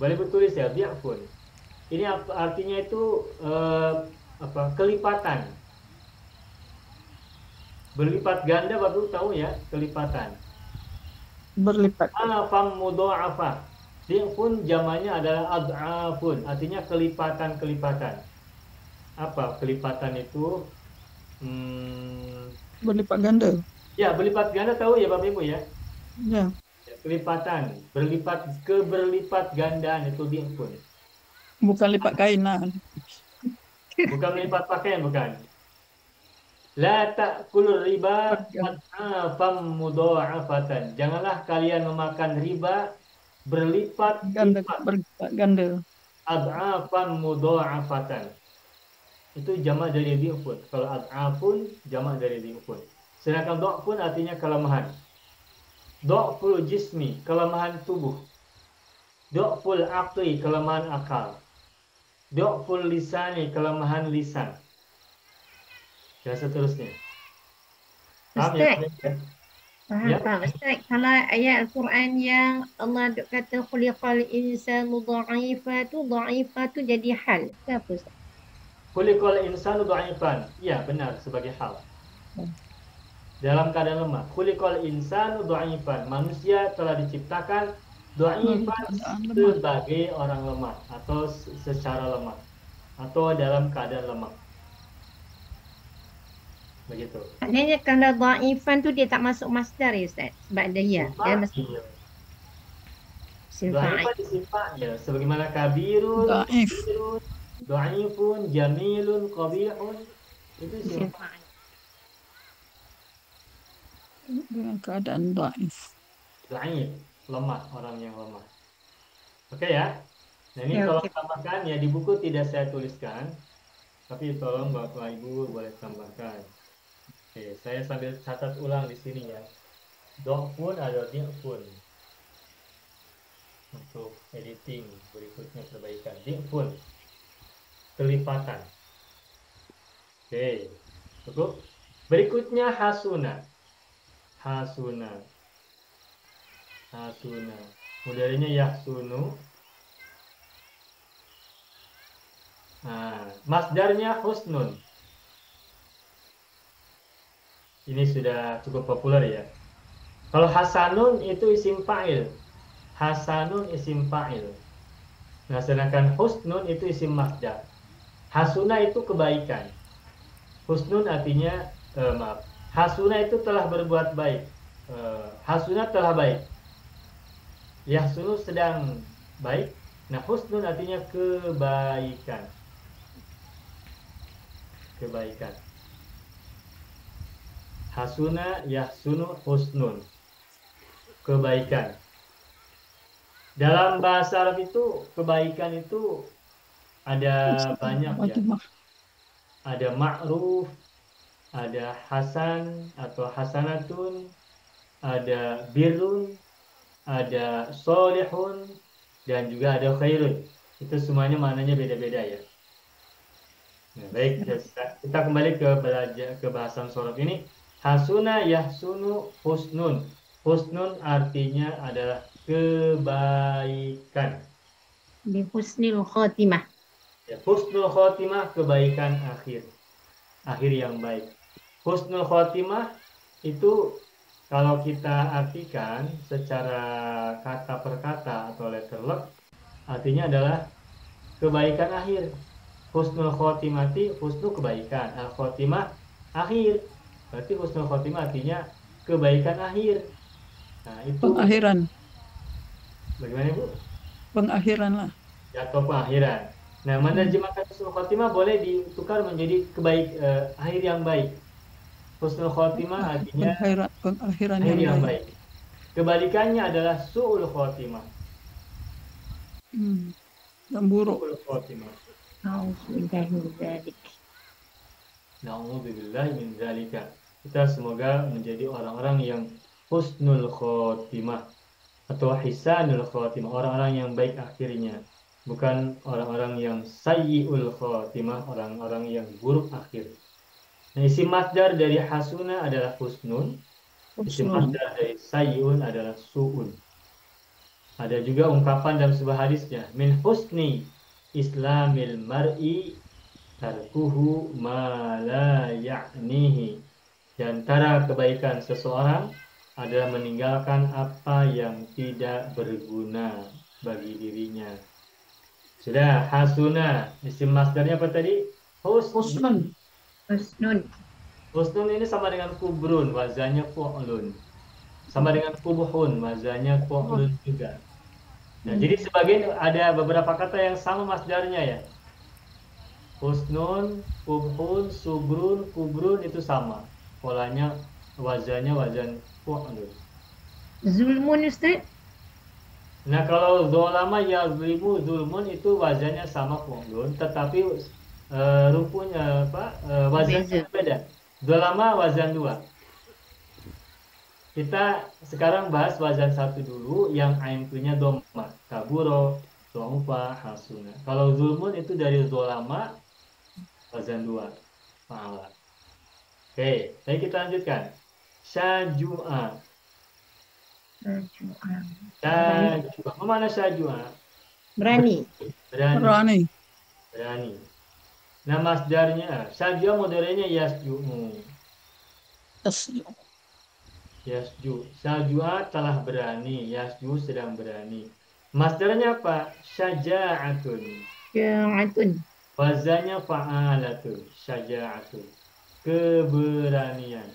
Boleh bertulis ya, di'fun. Ini artinya itu kelipatan. Berlipat ganda, Bapak tahu ya, kelipatan. Berlipat. Fam mudha'afa. Di'fun jamannya adalah ad'afun, artinya kelipatan-kelipatan. Apa kelipatan itu? Berlipat ganda. Ya, berlipat ganda tahu ya Bapak Ibu ya. Ya. Kelipatan, berlipat gandaan itu di'fun. Bukan lipat kain lah. Bukan melipat pakaian, bukan. La ta'kulur riba ad'afam mudha'afatan. Janganlah kalian memakan riba Ganda, berlipat-lipat. berlipat ganda. Ad'afan mudha'afatan. Itu jamak dari di'fun. Kalau ad'afun jamak dari di'fun. Sedangkan do'fun artinya kelemahan. Do'ful jismi, kelemahan tubuh. Do'ful aqli, kelemahan akal. Do'ful lisani, kelemahan lisan. Dan seterusnya. Paham ya? Faham, Ya. faham. Ustaz, kalau ayat Al-Quran yang Allah kata khuliqal insanu dha'ifa tu jadi hal. Ke apa Ustaz? Khuliqal insanu dha'ifan. Ya, benar sebagai hal. Dalam keadaan lemah. Khuliqal insanu dha'ifan. Manusia telah diciptakan dha'ifan sebagai orang lemah atau secara lemah atau dalam keadaan lemah. Begitu. Maknanya kalau dha'ifan tu dia tak masuk masdar ya Ustaz? Sebab ada ya. Dia masuk isim fa'il. Dha'ifan isim fa'il. Sebagaimana kabirun, Dhaif. dha'ifun, jamilun, qabihun. Itu isim Isim fa'il. Dengan keadaan dhaif. dha'if. Lemah, orang yang lemah. Oke ya. Nah ini Ya, tolong oke. tambahkan ya, di buku tidak saya tuliskan, tapi tolong Bapak Ibu boleh tambahkan. Oke, saya sambil catat ulang di sini ya. Do'fun atau di'fun. Untuk editing berikutnya perbaikan. Di'fun. Kelipatan. Oke, cukup. Berikutnya hasuna. Hasuna. Hasuna. Mudahnya yahsunu. Nah, masdarnya husnun. Ini sudah cukup populer ya. Kalau hasanun itu isim fa'il. Hasanun isim fa'il. Nah, sedangkan husnun itu isim masdar. Hasuna itu kebaikan. Husnun artinya hasuna itu telah berbuat baik. Hasuna telah baik. Yahsunu sedang baik. Nah, husnun artinya kebaikan. Kebaikan. Hasuna yahsunu husnun. Kebaikan. Dalam bahasa Arab itu kebaikan itu ada banyak ya. Ada ma'ruf, ada hasan atau hasanatun, ada birrun, ada solihun, dan juga ada khairun. Itu semuanya maknanya beda-beda ya. Nah, baik, kita kembali ke bahasan sorab ini. Hasuna yahsunu husnun. Husnun artinya adalah kebaikan. Bi husnil khatimah. Ya, husnul khotimah, kebaikan akhir. Akhir yang baik. Husnul khotimah itu kalau kita artikan secara kata per kata atau letter luck, artinya adalah kebaikan akhir. Husnul khotimati, husnul kebaikan. Al khotimah akhir. Berarti husnul khotimah artinya kebaikan akhir. Nah, itu Pengakhiran. bagaimana Bu? Pengakhiran lah. Atau pengakhiran. Nah, menerjemahkan husnul khotimah boleh ditukar menjadi akhir yang baik. Husnul khotimah artinya Pengakhiran akhir yang yang baik. Kebalikannya adalah su'ul khotimah. Yang buruk. Su'ul khotimah. Auzubillahi min dzalik. Na'udzubillahi min dzalika. Kita semoga menjadi orang-orang yang husnul khotimah atau hisanul khotimah, orang-orang yang baik akhirnya. bukan orang-orang yang sayyi'ul khatimah, orang-orang yang buruk akhir. Nah, isim masdar dari hasuna adalah husnun, isim Husnun. masdar dari sayyi'un adalah su'un. Ada juga ungkapan dalam sebuah hadisnya, min husni islamil mar'i tarkuhu ma la ya'nihi. Di antara kebaikan seseorang adalah meninggalkan apa yang tidak berguna bagi dirinya. Sudah, hasuna. Isim masdarnya apa tadi? Husnun. Husnun. Husnun ini sama dengan kubrun, wazannya fu'lun. Sama dengan kubuhun, wazannya fu'lun juga. Nah, jadi sebagian ada beberapa kata yang sama masdarnya ya. Husnun, kubhun, subrun, kubrun itu sama. Polanya, wazannya wazan fu'lun. Zulmun Ustaz. Nah, kalau zolama yazlimu zulmun itu wazannya sama fu'lun, tetapi rukunnya wazannya beda. Zolama wazan 2. Kita sekarang bahas wazan 1 dulu yang aintunya dhamma. Kaburo, dha'ufa, hasuna. Kalau zulmun itu dari zolama wazan 2. Fa'ala. Oke, baik kita lanjutkan. Syajua. Syajua. Mana syajua? Berani. Berani. Berani. Berani. Nah, masdarnya syajua modernnya yasju'u. Yasju. Syajua telah berani, yasju sedang berani. Masdarnya apa? Syaja'atun. Sya'atun. Wazannya fa'alatun. Syaja'atun. Keberanian.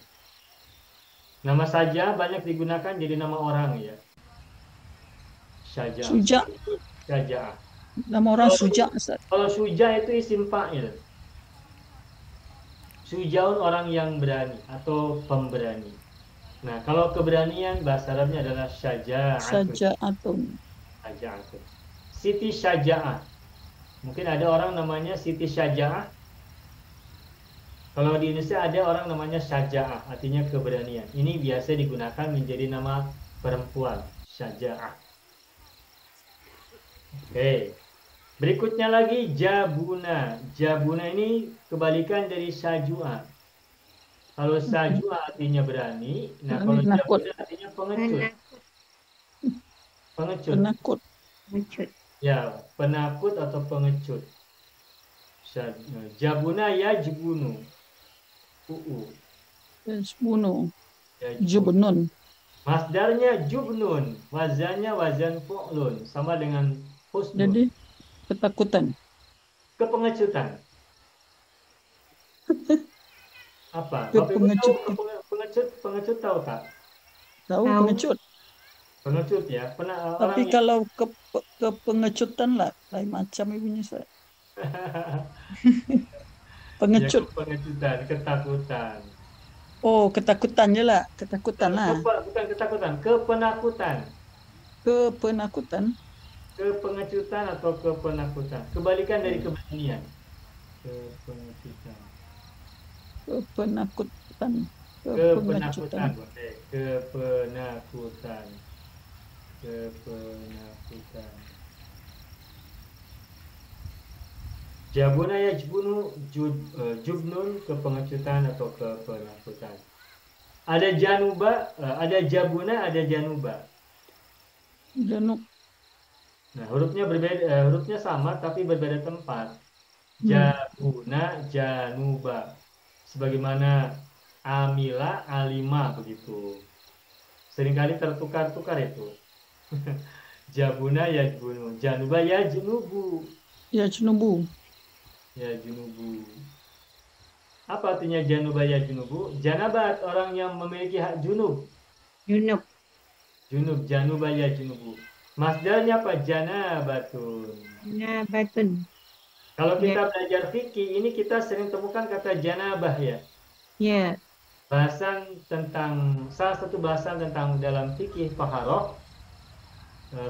Nama saja banyak digunakan jadi nama orang ya. Syaja'. Suja. Syaja'ah. Nama orang Suja, Ustaz. Kalau suja itu isim fa'il. Sujaun orang yang berani atau pemberani. Nah, kalau keberanian bahasa Arabnya adalah syaja'atun. Syaja'atun. Syaja'atun. Siti Syaja'ah. Mungkin ada orang namanya Siti Syaja'ah. Kalau di Indonesia ada orang namanya Syaja'ah, artinya keberanian. Ini biasa digunakan menjadi nama perempuan, Syaja'ah. Oke. Berikutnya lagi Jabuna. Jabuna ini kebalikan dari Syajua. Kalau Syajua artinya berani, nah kalau Penakut. Jabuna artinya pengecut. Pengecut. Penakut. Pengecut. Ya, penakut atau pengecut. Jabuna ya jebunu. Bunuh. Ya, Jubnun. masdarnya jubnun, wazannya wazan fu'lun, sama dengan husnun. Jadi ketakutan. Kepengecutan. Apa? Kepengecut. Bapak Ibu tahu pengecut tahu tak? Tahu Tahu. pengecut. Pengecut ya. Tapi kalau kepengecutan lah, lain macam ibunya saya. Pengecut. Ya, pengecutan, ketakutan. Oh, ketakutannya lah, ketakutan lah. Bukan ketakutan, kepenakutan. Kepenakutan. Kepengecutan atau kepenakutan. Kebalikan dari keberanian. Kepengecutan. Kepenakutan. Kepenakutan. Oke. Kepenakutan. Kepenakutan. Jabuna yajbunu jubnun, kepengecutan atau kepenakutan. Ada januba, ada jabuna, ada januba. Januk. Nah, hurufnya berbeda, hurufnya sama tapi berbeda tempat. Jabuna, januba. Sebagaimana amila, alima begitu. Seringkali tertukar-tukar itu. Jabuna yajbunu, januba yajnubu. Ya junubu. Ya junubu. Apa artinya januba ya junubu? Janabat, orang yang memiliki hak junub. Junub. Junub, januba ya junubu. Masdarnya apa? Janabatun. Nabatun. Kalau kita belajar fikih, ini kita sering temukan kata janabah ya. Ya. Bahasan tentang, salah satu bahasan tentang dalam fikih taharah,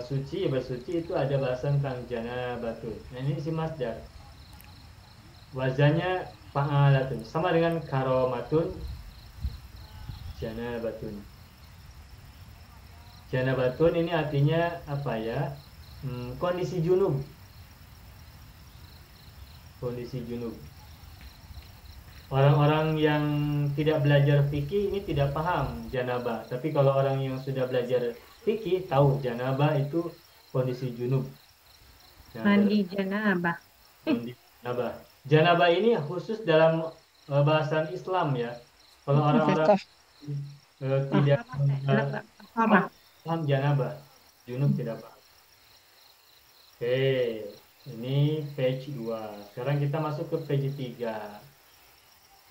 suci, bersuci itu ada bahasan tentang janabatun. Nah, ini si masdar. Wazannya fa'alatun, sama dengan karomatun, janabatun. Janabatun ini artinya apa ya? Kondisi junub. kondisi junub. Orang-orang yang tidak belajar fikih ini tidak paham janabah. Tapi kalau orang yang sudah belajar fikih tahu janabah itu kondisi junub. Nah, Mandi janabah. mandi janabah. Janabah ini khusus dalam bahasan Islam ya. Kalau orang-orang tidak paham janabah, junub tidak paham. Oke, ini page 2. Sekarang kita masuk ke page 3.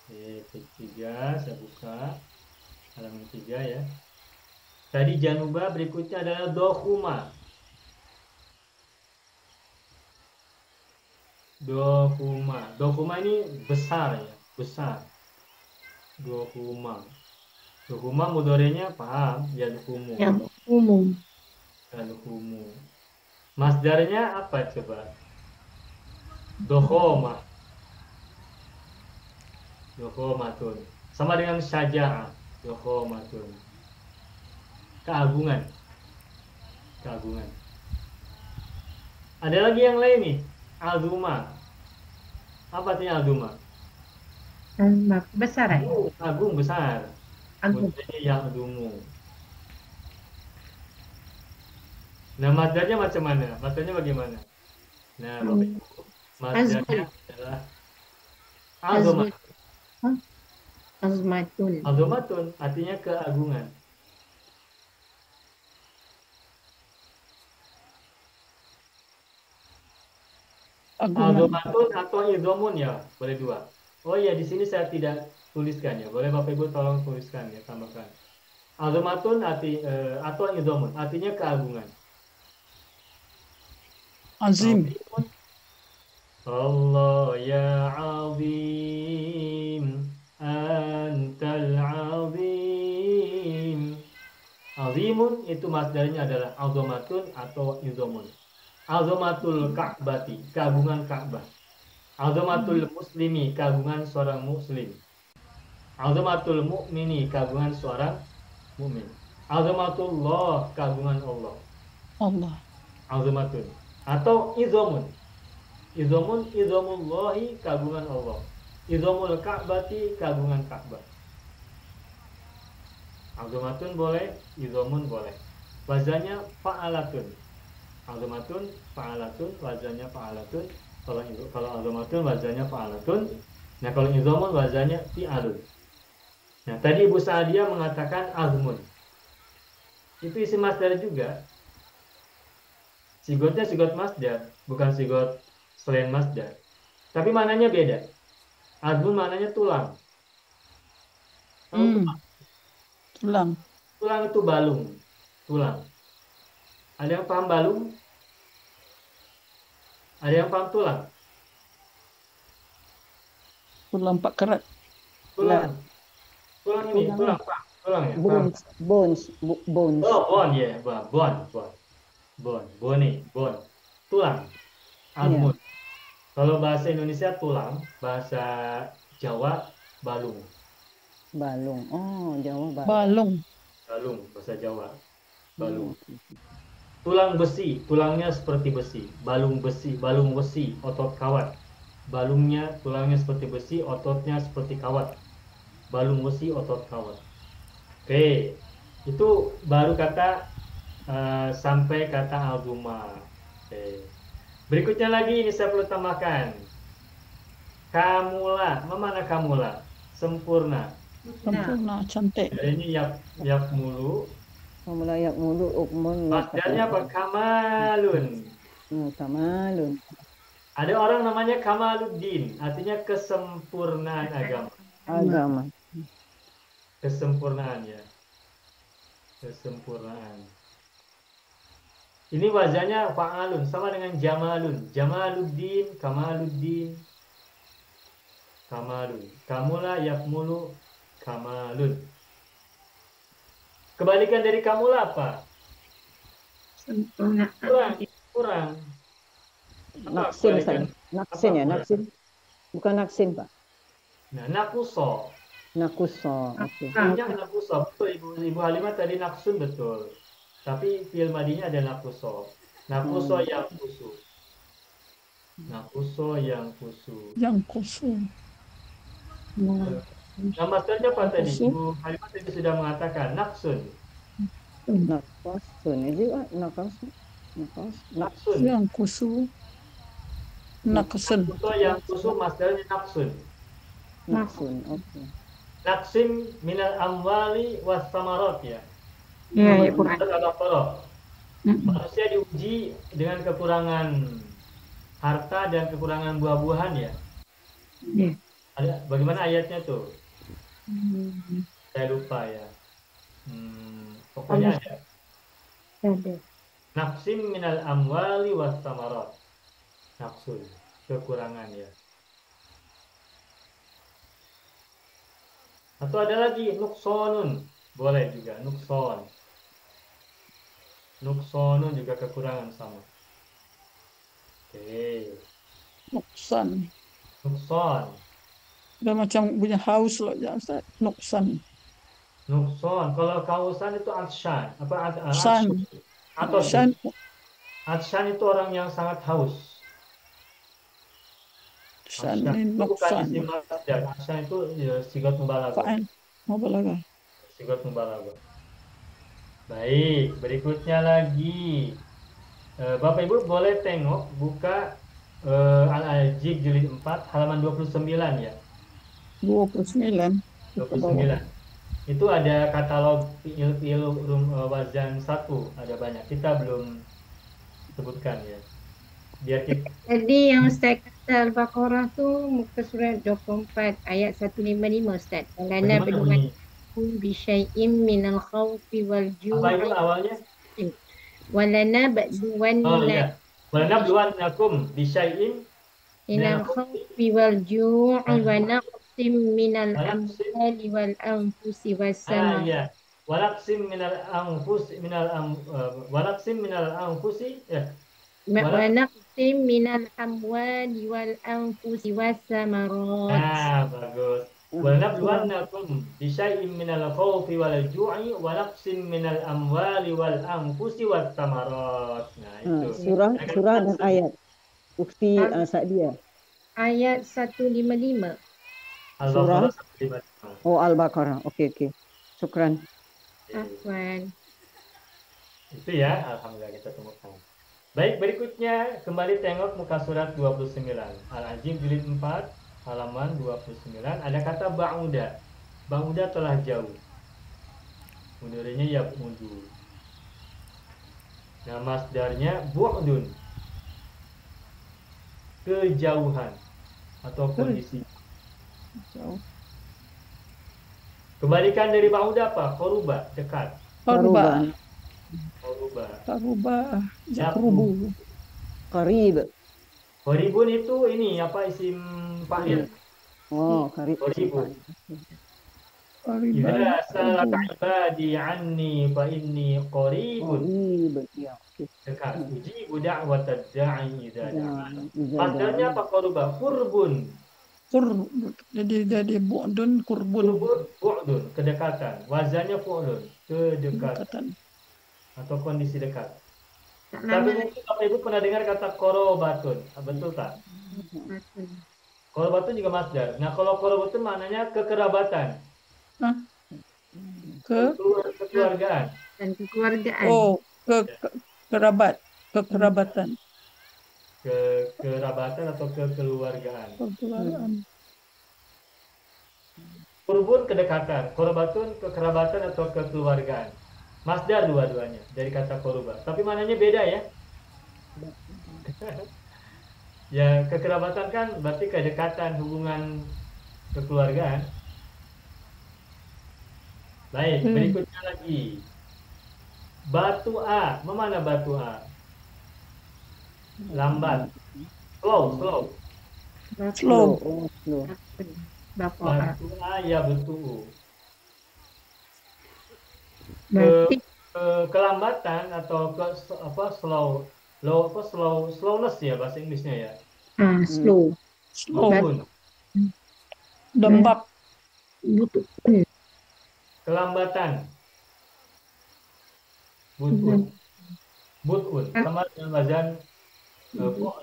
Oke, page 3 saya buka halaman 3 ya. Tadi janubah, berikutnya adalah dohuma. Dohuma ini besar ya, besar. Dohuma mudorenya paham, yadhumu. Yang umum. Yadhumu. Masdarnya apa coba? Dohoma. Dohomatun. Sama dengan syaja'ah. Dohomatun. Keagungan. Keagungan. Ada lagi yang lain nih. Azuma. Apa artinya azuma? Besar ya? Agung, besar. Agung. Maksudnya yang adumu. Nah, masdarnya macam mana? Masdarnya bagaimana? Nah, Bapak Ibu, masdarnya adalah azuma. Azmatun. Azumatun artinya keagungan. Azumatun atau idhomun ya, boleh dua. Oh ya, di sini saya tidak tuliskan ya. Boleh Bapak Ibu tolong tuliskan ya, tambahkan. Azumatun atau idhomun artinya keagungan. Azim. Allah ya azim, antal azim. Azimun itu masdarnya adalah azumatun atau idhomun. Azumatul Ka'bati, keagungan Ka'bah. Azumatul muslimi, keagungan seorang muslim. Azumatul mu'mini, keagungan seorang mukmin. Azumatullah, keagungan Allah. Allah. Azumatun atau izomun. Izomullahi, keagungan Allah. Izomul Ka'bati, keagungan Ka'bah. Azumatun boleh, izomun boleh. Wazannya fa'alatun. Azumatun, fa'alatun, wazannya fa'alatun. Kalau azumatun, wazannya fa'alatun. Nah, kalau izomun, wazannya fi'alun. Nah, tadi Ibu Sa'adiyah mengatakan azmun. Itu isi masdar juga. Sigotnya sigot masdar, bukan sigot selain masdar. Tapi mananya beda. Azmun mananya tulang. Tulang. Tulang itu balung. Tulang. Ada yang paham balung? Ada yang paham tulang? Tulang Pak Kerat. Tulang. Tulang ini, tulang Pak. Tulang ya. Bones. Oh, bone ya, bone. Tulang. Azmun. Kalau bahasa Indonesia tulang, bahasa Jawa balung. Balung. Oh, Jawa Balung. Balung, bahasa Jawa. Balung. Tulang besi, tulangnya seperti besi. Balung besi, balung besi, otot kawat. Balungnya, tulangnya seperti besi, ototnya seperti kawat. Balung besi, otot kawat. Oke, itu baru kata sampai kata azuma. Oke. Berikutnya lagi ini saya perlu tambahkan. Kamula, mana kamula? Sempurna. Sempurna, cantik. Ini yak mulu. Melayak mulu ukmun. Masdarnya apa? Kamalun. Kamalun. Ada orang namanya Kamaluddin, artinya kesempurnaan agama. Kesempurnaan ya. Kesempurnaan. Ini wazannya fa'alun, sama dengan jamalun. Jamaluddin, Kamaluddin. Kamalun. Kamula yakmulu kamalun. Kebalikan dari kamula apa? Sempurna. Kurang. Naksin saya. Naksin ya, naksin. Bukan naksin, Pak. Nah, nakuso. Nakuso. Oke. Namanya nakuso. Betul, Ibu Halimah tadi naksun betul. Tapi fi'il madinya ada nakuso. Nakuso yang kusu. Nakuso yang kusu. Yang kosong. Nah, masternya apa tadi? Nakuso. Bu Halimah tadi sudah mengatakan naksun. Nakasun. Is it what? Nakasun? Naksun. Naksun. Yang kusu. Nakasun. Nakuso yang kusu masternya naksun. Naksun. Okay. Naksim minal amwali was samarat ya. Ya, ya Quran. Al-Baqarah. Manusia diuji dengan kekurangan harta dan kekurangan buah-buahan ya. Ya. Bagaimana ayatnya tuh? Saya lupa ya. Pokoknya ada. Ada. Naksim minal amwali was samarat. Naksul, kekurangan ya. Atau ada lagi nuksonun, boleh juga nukson. Nuksonun juga kekurangan sama. Oke, Nuksan. nukson, Udah macam punya haus loh ya Ustaz. Nuksan. nukson. Kalau kausan itu atshan, apa San. atau San. atshan itu orang yang sangat haus. San Atshan ini itu bukan nuksan. isim masdar. Atshan itu ya, sigot mubalaghah. Fa'al. Mau balaga. Sigot mubalaghah. Baik, berikutnya lagi. Bapak Ibu boleh tengok buka Al-Ajib jilid 4 halaman 29 ya. 29. 29. Itu ada katalog fiil-fiil wazan 1, ada banyak. Kita belum sebutkan ya. Biar kita Tadi yang Ustaz kata Al-Baqarah tu muka surat 24 ayat 155 Ustaz. Walana bagaimana bunyi? bisyai'im minal khawfi wal Apa itu ju'i awalnya? walana Oh ba'duwanna iya. Walanabluwannakum bisyai'in minal khawfi wal ju'i wa naqsim minal amwali wal anfusi was iya. Walaksim minal anfusi ya. wa naqsim minal amwali wal anfusi was samarat. Bagus. Walanabluwannakum bisyai'in minal khawfi wal ju'i wa naqsim minal amwali wal anfusi was samarat. Nah, itu. Surah dan ayat. Ukti Sa'diyah. Ayat 155. Al-Baqarah Surah. Oh, Al-Baqarah. Okey. Syukran. Afwan. Itu ya, alhamdulillah kita temukan. Baik, berikutnya kembali tengok muka surat 29. Al-Ajib jilid 4 halaman 29 ada kata ba'uda. Ba'uda telah jauh. Mudhari'nya yab'udu. Nah, masdarnya bu'dun. Kejauhan atau kondisi. Jauh. Kebalikan dari ba'uda apa? Qoruba, dekat. Karuba. Qoruba. Karuba. Yakrubu. Qarib. Qoribun itu ini apa isim fa'il? Oh, qarib. Qaribun. Kariba. Idza salaka ibadi anni fa inni qaribun. Qarib. Ya, okey. Dekat. Ujibu da'watad da'i idza da'an. Iza Masdarnya apa qoruba? Qurbun. Jadi bu'dun kurbun. Qurbun, bu'dun, kedekatan. Wazannya fu'lun, kedekatan Dekatan. atau kondisi dekat. Tak Tapi lama mungkin Bapak Ibu pernah dengar kata korobatun. Betul tak? lagi. Korobatun juga masdar. Nah, kalau korobatun maknanya kekerabatan. Kekeluargaan. Dan kekeluargaan. Oh, kerabat. Kekerabatan. Kekerabatan atau kekeluargaan. Kekeluargaan. Qurbun kedekatan, korobatun kekerabatan atau kekeluargaan. Masdar dua-duanya dari kata koruba. Tapi maknanya beda ya. Ya, kekerabatan kan berarti kedekatan, hubungan kekeluargaan. Baik, berikutnya lagi. Batu A, mana batu A? Lambat. Slow. Slow. Oh, slow. Baqarah. Batu A ya betul. Berarti Kelambatan atau slowness ya bahasa Inggrisnya ya. slow. Slowun. Lembab. Butuh. Kelambatan. Butun sama dengan wazan fu'l.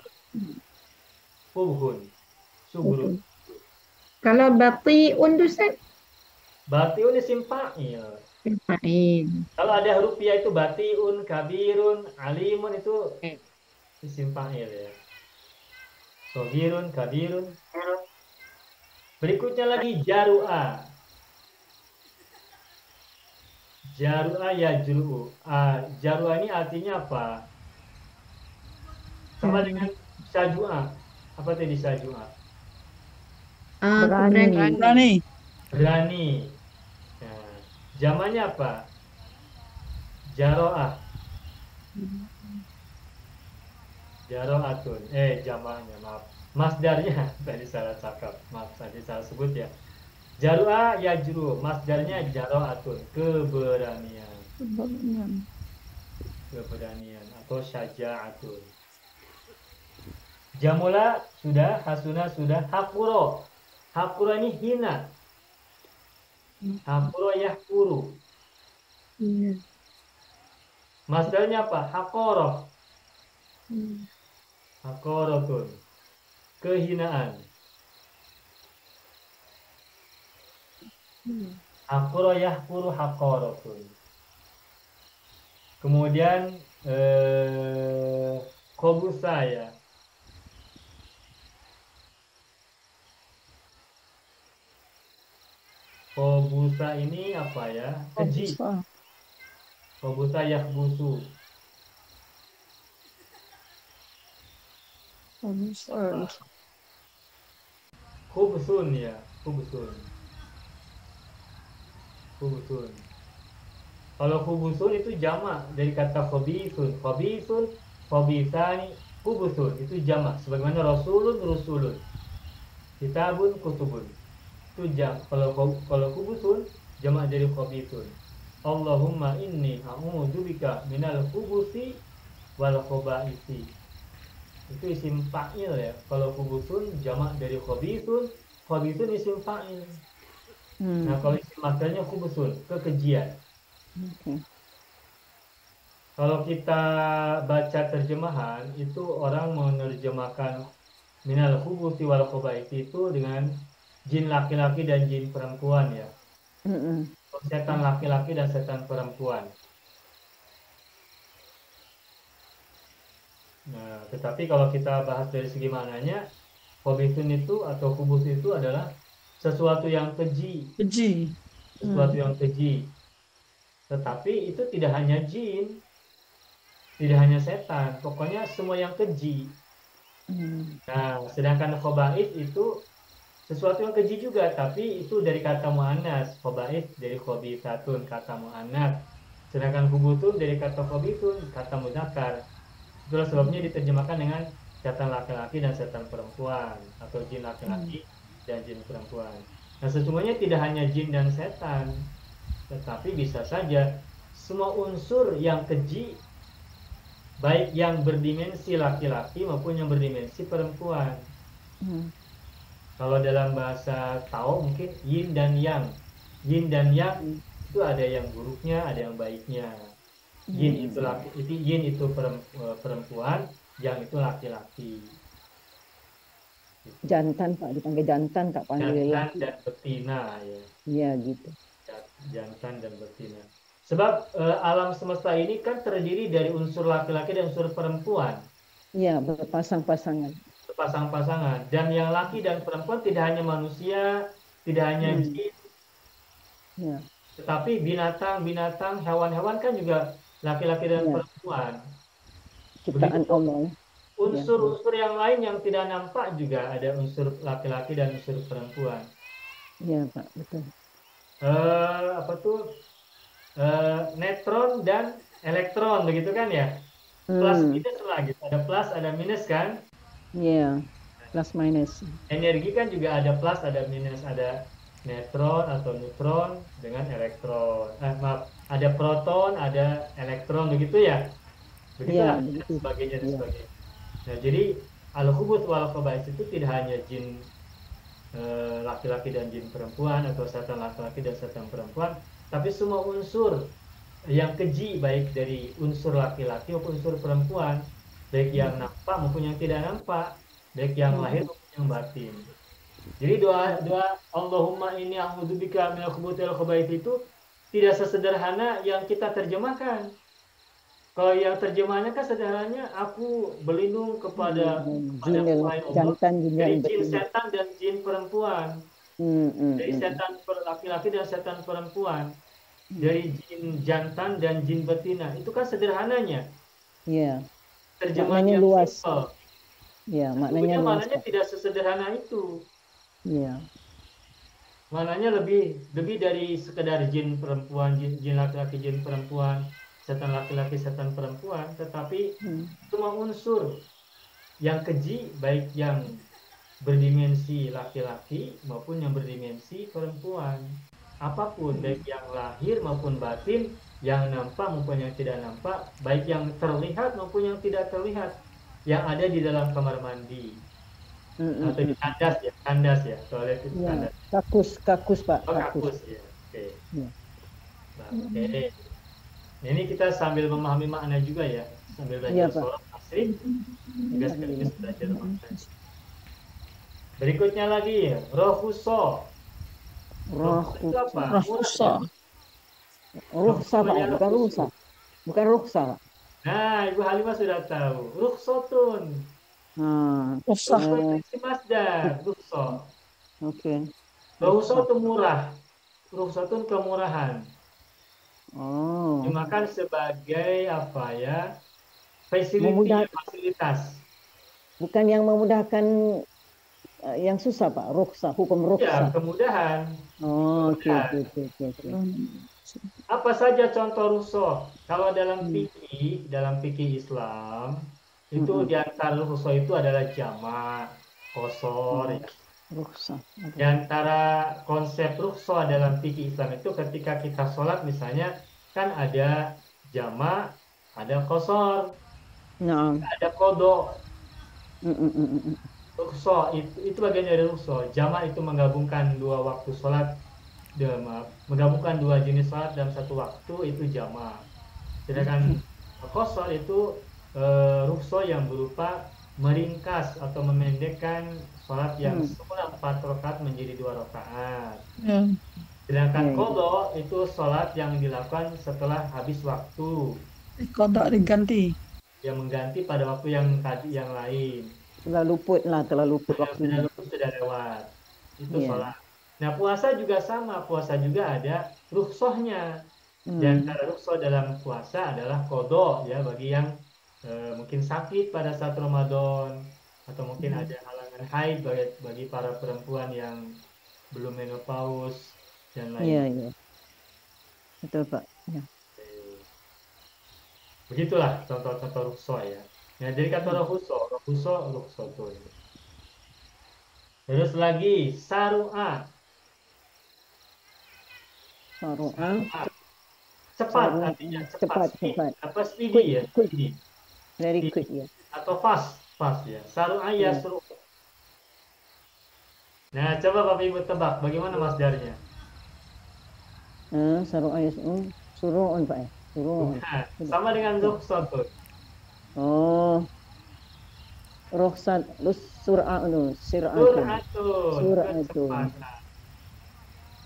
Qubhun. Suburun. Kalau batiun tu Ustaz? Batiun isim fa'il. Fa'il. Kalau ada huruf ya itu batiun, kabirun, alimun itu isim fa'il ya. Sohirun, kabirun. Berikutnya lagi jaru'a. Jaru'a yajru'u. Jaru'a ini artinya apa? Sama dengan saju'a. Apa tadi saju'a? Berani. Berani. Berani. Nah, zamannya apa? Jaro'ah. Jaro'atun. Jamaknya maaf. Masdarnya tadi salah cakap. Maaf tadi salah sebut ya. Jaru'a yajru. Masdarnya jaro'atun. Keberanian. Keberanian atau syaja'atun. Jamula sudah, hasuna sudah, hakuro. Hakuro ini hina. Hakuro yahkuru. Masdarnya apa? Hakoro. Hakorotun. Kehinaan. Hakuro yahkuru hakorotun. Kemudian khobusa ya. Khobusa ini apa ya? Keji. Khobusa yahbusu. Khubsun ya, khubsun. Khubsun. Kalau khubsun itu jamak dari kata khobisun. Khobisun, khobisani, khubsun itu jamak. Sebagaimana rasulun, rusulun. Kitabun, kutubun. Itu jam. Kalau khubsun jamak dari khobisun. Allahumma inni a'udzubika minal khubusi wal khaba'isi. Itu isim fa'il ya. Kalau khubusun jamak dari khabisun, khabisun isim fa'il. Nah, kalau isim masdarnya khubusun, kekejian. Kalau kita baca terjemahan, itu orang menerjemahkan minal khubusi wal khaba'isi itu dengan jin laki-laki dan jin perempuan ya. Setan laki-laki dan setan perempuan. Nah, tetapi kalau kita bahas dari segi maknanya, khobisun itu atau khubus itu adalah sesuatu yang keji. Sesuatu yang keji. Tetapi itu tidak hanya jin, tidak hanya setan, pokoknya semua yang keji. Nah, sedangkan khobais itu sesuatu yang keji juga, tapi itu dari kata mu'annas. Khobais dari khobisatun, kata mu'annas. Sedangkan khubutun dari kata khobitun, kata muzakkar. Itulah sebabnya diterjemahkan dengan setan laki-laki dan setan perempuan, atau jin laki-laki dan jin perempuan. Nah, sesungguhnya tidak hanya jin dan setan, tetapi bisa saja semua unsur yang keji, baik yang berdimensi laki-laki maupun yang berdimensi perempuan. Kalau dalam bahasa Tao mungkin yin dan yang. Yin dan yang itu ada yang buruknya, ada yang baiknya. Yin itu yin itu perempuan, yang itu laki-laki. Jantan Pak, dipanggil jantan tak panggil Jantan dan betina ya. Iya gitu. Jantan dan betina. Sebab alam semesta ini kan terdiri dari unsur laki-laki dan unsur perempuan. Iya, berpasang-pasangan. Berpasang-pasangan. Dan yang laki dan perempuan tidak hanya manusia, tidak hanya jin, Ya. tetapi binatang-binatang, hewan-hewan kan juga laki-laki dan perempuan. Ciptaan Begitu. Allah. Unsur-unsur yang lain yang tidak nampak juga ada unsur laki-laki dan unsur perempuan. Iya Pak, betul. Neutron dan elektron begitu kan ya? Plus minus lah gitu. Ada plus, ada minus kan? Iya, plus minus. Energi kan juga ada plus, ada minus, ada neutron atau neutron dengan elektron. Ada proton, ada elektron begitu ya? Begitulah, begitu. sebagainya dan sebagainya. Nah, jadi al-khubus wal khaba'is itu tidak hanya jin laki-laki dan jin perempuan atau setan laki-laki dan setan perempuan, tapi semua unsur yang keji, baik dari unsur laki-laki maupun unsur perempuan, baik yang nampak maupun yang tidak nampak. baik yang lahir maupun yang batin. Jadi doa Allahumma inni a'udzubika minal khubuthi wal khaba'ith itu tidak sesederhana yang kita terjemahkan. Kalau yang terjemahannya kan sederhananya aku berlindung kepada Jin yang selain Allah jantan, jin dari yang jin betina. setan dan jin perempuan. Dari setan laki-laki dan setan perempuan. Dari jin jantan dan jin betina. Itu kan sederhananya. Iya. Terjemahan Maknanya yang luas. simpel. Iya, maknanya Sesungguhnya luas. maknanya tidak sesederhana itu. Iya. Maknanya lebih dari sekedar jin perempuan, jin laki-laki, jin perempuan, setan laki-laki, setan perempuan, tetapi semua unsur yang keji, baik yang berdimensi laki-laki maupun yang berdimensi perempuan. Apapun, baik yang lahir maupun batin, yang nampak maupun yang tidak nampak, baik yang terlihat maupun yang tidak terlihat, yang ada di dalam kamar mandi. Atau di kandas ya, toilet itu Iya. kandas. Kakus Pak. Oh, kakus ya. Oke. Iya. Nah, oke. Ini kita sambil memahami makna juga ya, sambil Iya, belajar Pak. sholat asri, juga sekaligus belajar makna. Berikutnya lagi, rohuso. Itu apa? Rahusa. Rukhsah Pak, ya? Bukan rukhsah. Bukan rukhsah Pak. Nah, Ibu Halimah sudah tahu. Rukhsotun. Usah. Itu masdar, rukhso. Oke. Rohuso itu murah. Rukhsotun kemurahan. Oh. Dimakan sebagai apa ya? Facility, fasilitas. Bukan yang memudahkan yang susah Pak, rukhsah, hukum Ya, rukhsah. kemudahan. Oh, oke. Apa saja contoh rukhsah? Kalau dalam fikih Islam itu di antara rukhsah itu adalah jamak, qasar. Rukhsah. Di antara konsep rukhsah dalam fikih Islam itu ketika kita sholat misalnya kan ada jamak, ada qasar, Nah. ada qadha. Rukhsah itu bagian dari rukhsah. Jamak itu menggabungkan dua waktu sholat, menggabungkan dua jenis sholat dalam satu waktu, itu jamak. Sedangkan qasar itu rukhsah yang berupa meringkas atau memendekkan sholat yang semula 4 rakaat menjadi 2 rakaat. Sedangkan qadha itu sholat yang dilakukan setelah habis waktu. Qadha diganti. Yang mengganti pada waktu yang lain. Terlalu luput waktunya. Sudah lewat. Itu sholat. Nah, puasa juga sama. Puasa juga ada rukhsahnya. Di antara rukhsah dalam puasa adalah qadha ya, bagi yang mungkin sakit pada saat Ramadan, atau mungkin ada halangan haid bagi para perempuan yang belum menopause dan lain. Iya. Betul Pak. Ya. Begitulah contoh-contoh rukhsah ya. Nah, jadi kata rukhsah tuh. Terus lagi saru'a. Cepat artinya cepat. Apa speedy ya? Speedy. Very quick ya. Atau fast ya. Saru'a yasru. Nah, coba Bapak Ibu tebak bagaimana masdarnya? Saru'a yasru. Suru'un Pak ya. Suru'un. Nah, sama dengan rukhsah tuh. Oh. Rukhsat sur'atun.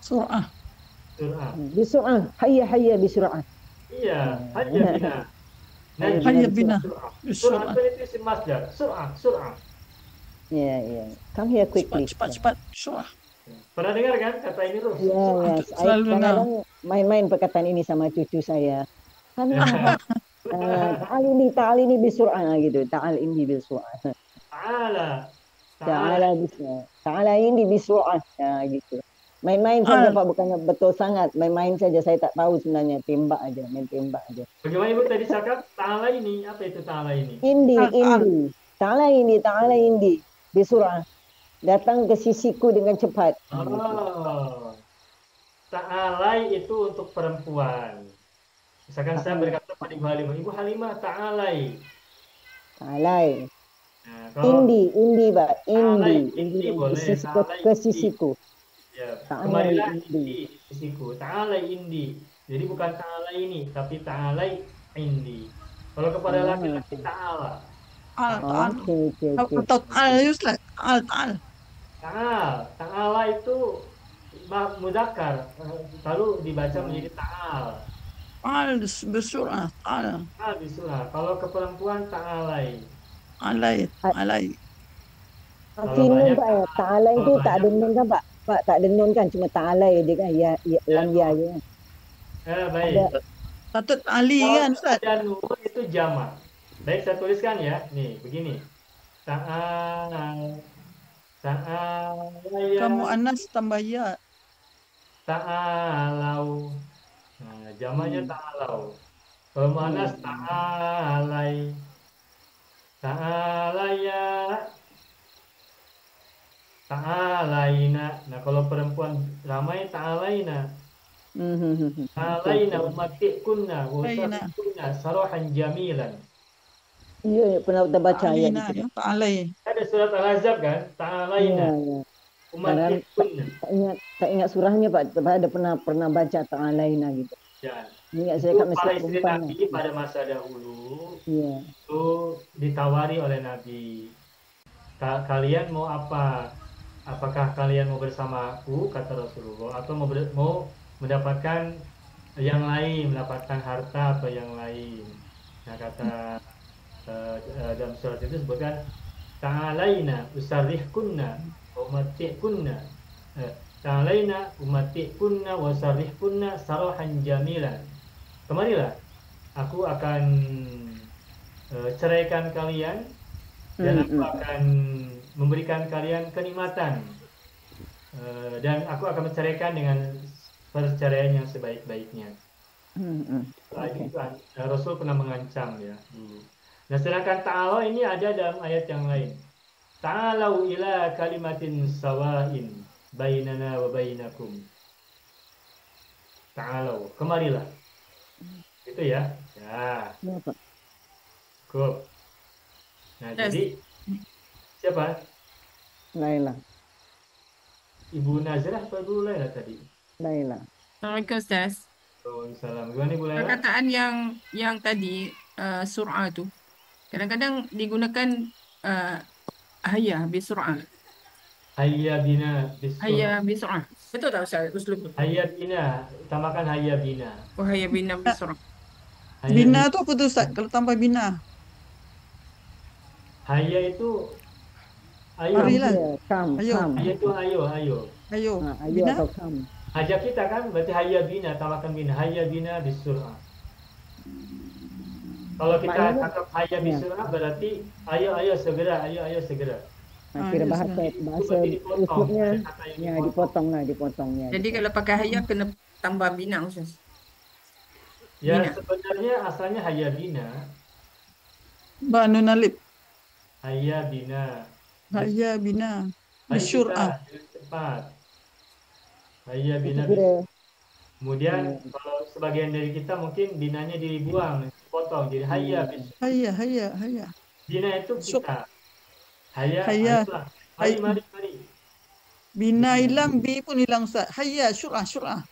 Surah. Bisur'ah. Hayya bisur'ah. Iya, hayya bina. Nah, Hayya bina. sur'ah itu isim masdar. Sur'ah. Iya. Come here quickly. Cepat. Surah. Pernah dengar kan kata ini, Rus? Iya. Selalu dengar. Kadang main-main perkataan ini sama cucu saya. Ta'al ini bisur'ah gitu. Ta'al ini bisur'ah. Ta'ala ini bisur'ah. Ya, gitu. Main-main saja Pak, bukannya betul sangat. Main-main saja, saya tak tahu sebenarnya. Main tembak aja. Bagaimana Ibu tadi cakap? Ta'ala ini, apa itu ta'ala ini? Indi. Ta'ala ini bisur'ah. Datang ke sisiku dengan cepat. Oh. Ta'alai itu untuk perempuan. Misalkan saya berkata pada Ibu Halimah, ta'alai. Ta'alai. Nah, kalau Indi Pak. Indi boleh. Ke sisiku. Ya, kembalilah indi sisiku. Ta'alai indi. Jadi bukan ta'alai ini, tapi ta'alai indi. Kalau kepada laki-laki ta'ala. Ta'al. Okey. Atau ta'al ya Ustaz? Ta'al. Ta'ala itu mudzakkar, lalu dibaca menjadi ta'al. Ta'al bersurah. Ta'al. Ta'al bisurah. Kalau ke perempuan ta'alai. Alai. Kalau Sinun banyak Pak ya. Ta'ala itu kalau tak ada banyak- nun kan Pak? Pak tak ada nun kan, cuma ta'alai dia kan. Ya, lam ya je kan. baik. Ada. Patut Ali kan Kalau Ustaz? ada nun itu jamak. Baik, saya tuliskan ya. Nih, begini. Ta'al. Ta'alaya. Kamu anas tambah ya. Ta'alau. Nah, jamaknya ta'alau. Kalau muannas ta'alai. Ta'alaya. Ta'alaina. Nah, kalau perempuan ramai ta'alaina. Ta'alaina umatikunna wa Alaina. usarrikunna sarahan jamilan. Ya, pernah kita baca ayat Alina itu. ya. Ta'alai. Ada surat Al-Ahzab kan? Ya, Ta'alaina ya. umatikunna. Tak ingat surahnya Pak. Tapi ada pernah baca ta'alaina gitu. Ya. Ingat saya Itu kat masjid para istri perempuan. Nabi pada masa dahulu Ya. itu ditawari oleh Nabi. Kalian mau apa? Apakah kalian mau bersamaku, kata Rasulullah, atau mau mendapatkan yang lain, mendapatkan harta atau yang lain? Nah, kata dalam surat itu sebutkan ta'alaina usarrihkunna wa umatti'kunna. Ta'alaina umatti'kunna wa usarrihkunna sarahan jamilan. Kemarilah, aku akan ceraikan kalian dan aku akan memberikan kalian kenikmatan dan aku akan menceraikan dengan perceraian yang sebaik-baiknya. Okey. Rasul pernah mengancam ya dulu. Nah, sedangkan ta'ala ini ada dalam ayat yang lain. Ta'alau ila kalimatin sawa'in bainana wa bainakum. Ta'alau, kemarilah. Itu ya. Ya, Ya, Pak. cukup. Nah, Yes. jadi siapa? Laila. Ibu Nazrah atau Ibu Laila tadi? Laila. Assalamualaikum Ustaz. Waalaikumsalam. Gimana Ibu Laila? Perkataan yang tadi sur'ah tu kadang-kadang digunakan hayya bi sur'ah. Hayya bina bisurah. Hayya bi sur'ah. Betul tak Ustaz uslub tu? Hayya bina. Tambahkan hayya bina. Oh hayya bina bi sur'ah. Hayya Bina tu apa tu Ustaz? Kalau tambah bina. Hayya itu ayo. Marilah. Ya, kam. Ayo. Hayya itu ayo. Ayo. Ayo Bina. atau kam. Hajat kita kan berarti hayya bina, tambahkan bina. Hayya bina bisurah. Kalau kita Maknanya- tangkap hayya bisurah berarti ayo segera, ayo segera. Kira ya, bahasa Itu bahasa berarti dipotong. uslubnya Ada kata yang ya dipotong. dipotongnya. Jadi kalau pakai hayya kena tambah bina Ustaz. Ya bina. sebenarnya asalnya hayya bina. Banun alif. Hayya bina. Hayya bina. Ayo Bisyur'ah. kita dengan cepat. Hayya Itu bina kira Kemudian kalau sebagian dari kita mungkin binanya dibuang, potong jadi hayya bis. Hayya. Bina itu kita. Hayya, Hayya. ayolah. Mari. Bina hilang, bi pun hilang Ustaz. Hayya, syur'ah.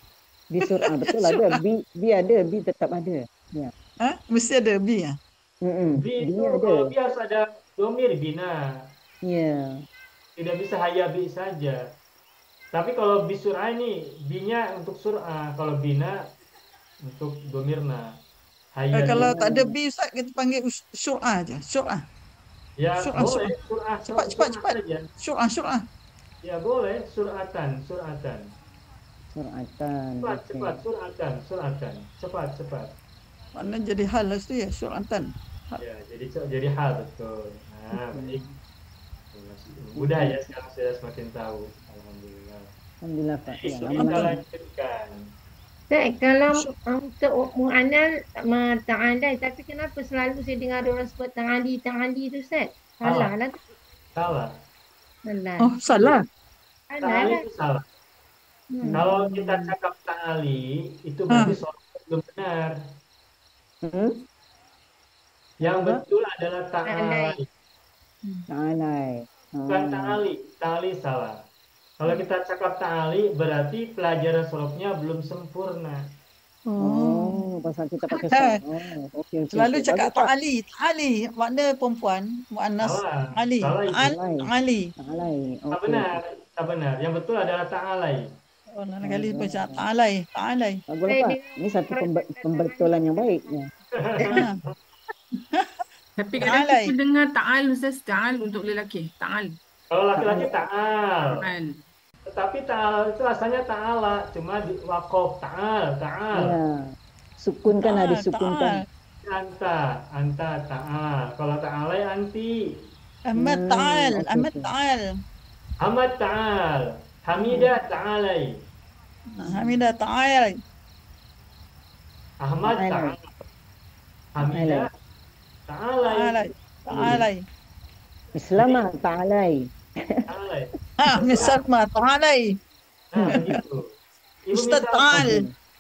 di surah betul ada bi ada bi tetap ada. Ya. Ha? Mesti ada bi ya? Bi itu Bi ada. kalau bi harus ada domir bina. Ya. Tidak bisa hayya bi saja. Tapi kalau bi surah ini binya untuk surah, kalau bina untuk domirna. Hayya Kalau bina. tak ada bi Ustaz, kita panggil syur'ah aja. Syur'ah. Ya surah, boleh surah. Cepat. Saja. Syur'ah. Ya boleh suratan. Suratan. Cepat, suratan. Cepat. Mana jadi hal tu ya, syur'atan. Ya, jadi hal betul. Nah, baik. Mudah ya sekarang saya semakin tahu. Alhamdulillah. Alhamdulillah Pak. Ya, Kita lama-lama. lanjutkan. Ustaz, kalau untuk mu'anal ta'alai, tapi kenapa selalu saya dengar orang sebut ta'ali tu Ustaz? Salah lah tu. Salah. Salah. Oh, salah. Salah Ta'ali lah. itu salah. Kalau kita cakap ta'ali, itu Ah. berarti soalnya belum benar. Yang betul adalah ta'alai. Ta'alai. Bukan ta'ali. Ta'ali salah. Kalau kita cakap ta'ali, berarti pelajaran sorofnya belum sempurna. Oh. Pasal kita pakai sound. Okey. Selalu cakap Bagus, Pak. ta'ali. Ta'ali. Makna perempuan. Mu'annas. Salah. Ali. Salah itu. Ali. Ta'alai. Tak benar. Tak benar. Yang betul adalah ta'alai. Oh, lain kali baca ta'alai. Ta'alai. Bagus, Pak. Ini satu pembetulan yang baik. Ya. Ha. Tapi kadang Ta'alai. kita dengar ta'al Ustaz, ta'al untuk lelaki. Ta'al. Kalau laki-laki ta'al. Ta'al. Tetapi ta'al itu asalnya ta'ala. Cuma di wakof ta'al. Ya. Sukun kan ada sukun kan. Anta ta'al. Kalau ta'alai anti. Ahmad ta'al. okey, Ahmad okey. ta'al. Ahmad ta'al. Hamidah ta'alai. Hamidah ta'al. Ahmad ta'al. Hamidah ta'alai. Ta'alai. Ta'alai. Islam ta'alai. Ta'alai. Ha, misal ma ta'alai. Nah, begitu. Ibu Ustaz minta ta'al.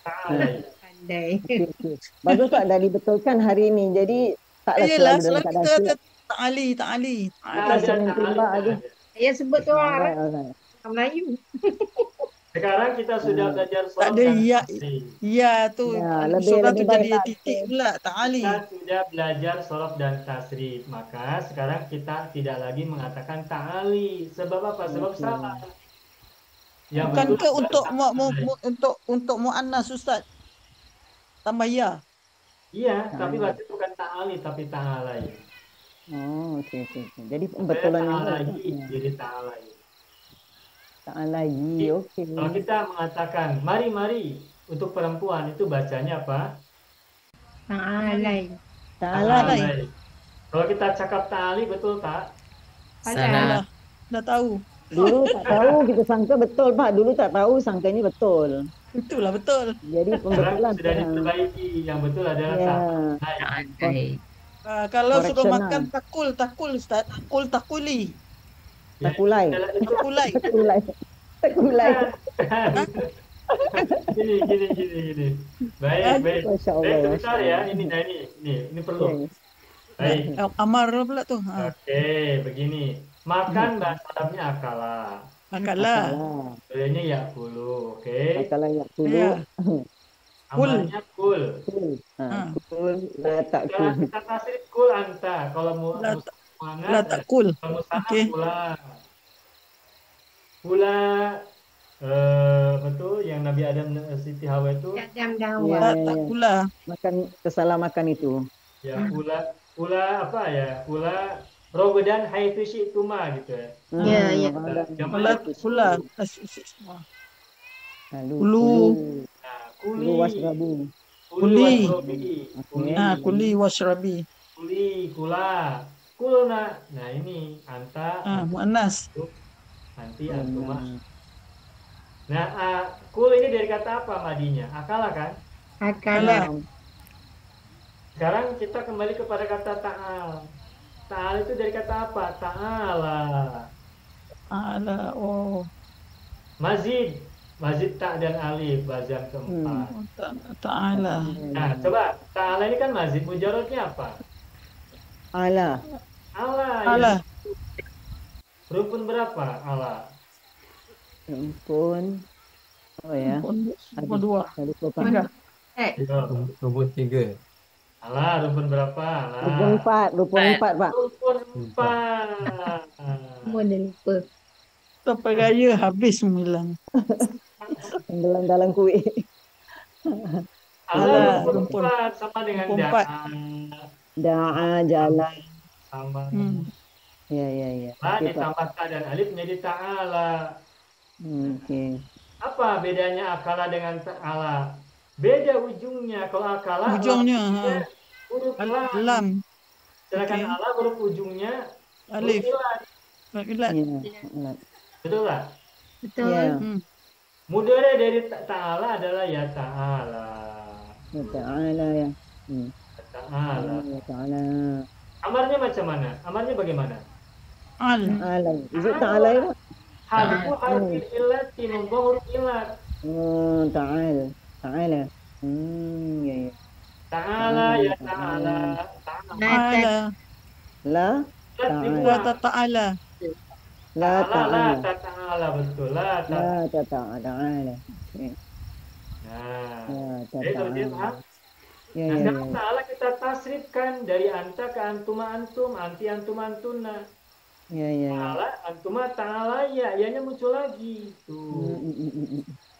ta'alai. Pandai. Okey. Bagus, Pak. Dah dibetulkan hari ini. Jadi taklah Yelah, selalu dalam selalu keadaan kita silap. kata ta'ali. Ta'ali. Ta'al dan Main tembak ta'al. aja. Saya sebut tu orang Arab, Alright. orang Melayu. Sekarang kita sudah belajar Tak sorof ada dan ya. tasrif. Ya tu. Ya, Surah lebih tu jadi baik, Pak. titik pula. Ta'ali. Kita sudah belajar sorof dan tasrif. Maka sekarang kita tidak lagi mengatakan ta'ali. Sebab apa? Sebab Okey. salah. Yang Bukan betul ke adalah ta'alai. untuk mu'annas Ustaz? Tambah ya. Iya, tapi berarti bukan ta'ali tapi ta'alai. Oh, okey. Jadi Supaya pembetulan yang ta'alai baik. jadi ta'alai. Ta'alai. Okey. Kalau kita mengatakan mari untuk perempuan itu bacanya apa? Ta'alai. Ta'alai. Kalau kita cakap ta'ali betul tak? Salah. Dah tahu. Dulu tak tahu, kita sangka betul, Pak. Dulu tak tahu, sangkanya betul. Itulah betul. Jadi Sekarang pembetulan sudah sekarang. diperbaiki. Yang betul adalah Ya. ta'alai. Kalau suruh Correctional. makan takul Ustaz. Takuli. Ya, Takulai. adalah itu. Takulai. Takulai. Gini. Baik. Masya Allah. Baik, sebentar ya. Ini perlu. Baik. Amar pula tu. Ha. Oke, begini. Makan bahasa Arabnya akala. Akalah. Sebenarnya yakulu, oke. Akala ya kulu. Ya. Amalnya kul. Ha, kul la Sekarang ta'kul. kita tasrif kul anta. Kalau mau La- mana? La takul. Kalau musanna Okey. pula. Pula betul yang Nabi Adam dan Siti Hawa itu Adam Ya, Dawa. ya, La ya. takulah. Makan kesalahan makan itu. ya pula apa ya? Pula rogodan haitsu syi'tuma gitu ya. Ya. Yang Pula mana? pula. Lalu Kulu. Nah, Kulu wasrabu. Kuli. Kuli. Kuli washrabi. Kula. Kulna. Nah, ini anta, Mu'annas. nanti antuma. Nah, kul ini dari kata apa madinya? Akala kan? Akala. Sekarang kita kembali kepada kata ta'al. Ta'al itu dari kata apa? Ta'ala. Ala. Oh. Mazid. Mazid ta' dan alif. Bazan keempat. Ta'ala. Nah, coba. Ta'ala ini kan mazid. Mujarradnya apa? Ala. Ala. Ala. Ya. Rukun berapa? Ala. Rumpun. Oh ya. Rumpun dua. Ada sopan. Tiga. Rumpun 3. Ala, rukun berapa? Ala. Rumpun 4. Rumpun 4, Pak. Rukun 4. Semua dah lupa. Sampai raya habis 9. Tenggelam dalam kuih. Ala, Ala, rukun rukun. 4 sama dengan Rukun 4. Da'a jalan. Sama. Ya. La Okey, Pak. ditambah ta dan alif menjadi ta'ala. Okey. Apa bedanya akala dengan ta'ala? Beda ujungnya. Kalau akala Ujungnya, huruf lam. Lam. Sedangkan Okey. ala huruf ujungnya Alif. huruf ilat. Ilat. Ya. Betul tak? Betul. Ya. Mudhari dari ta'ala adalah ya ta'ala. Ya ta'ala ya. Ya ta'ala. Ya ta'ala. Amarnya macam mana? Amarnya bagaimana? Al. Ta'ala. Is it ta'ala ya? Harfu harfil illati membawa huruf ilat. Oh, ta'ala. Ta'ala. Ya. Ta'ala ya ta'ala. Ta'ala. Ala. La. La ta'ala. La La ta'ala. ta'ala betul. La ta'ala. La ta'ala. Okey. Nah, Ya, jadi kalau dia ta'ala. paham. Ya, Nah, ya, sekarang ya. ta'ala kita tasrifkan dari anta ke antuma antum, anti antum antuna. Ya, ya, ya. Ta'ala, antuma ta'ala ya, ianya muncul lagi. Tuh,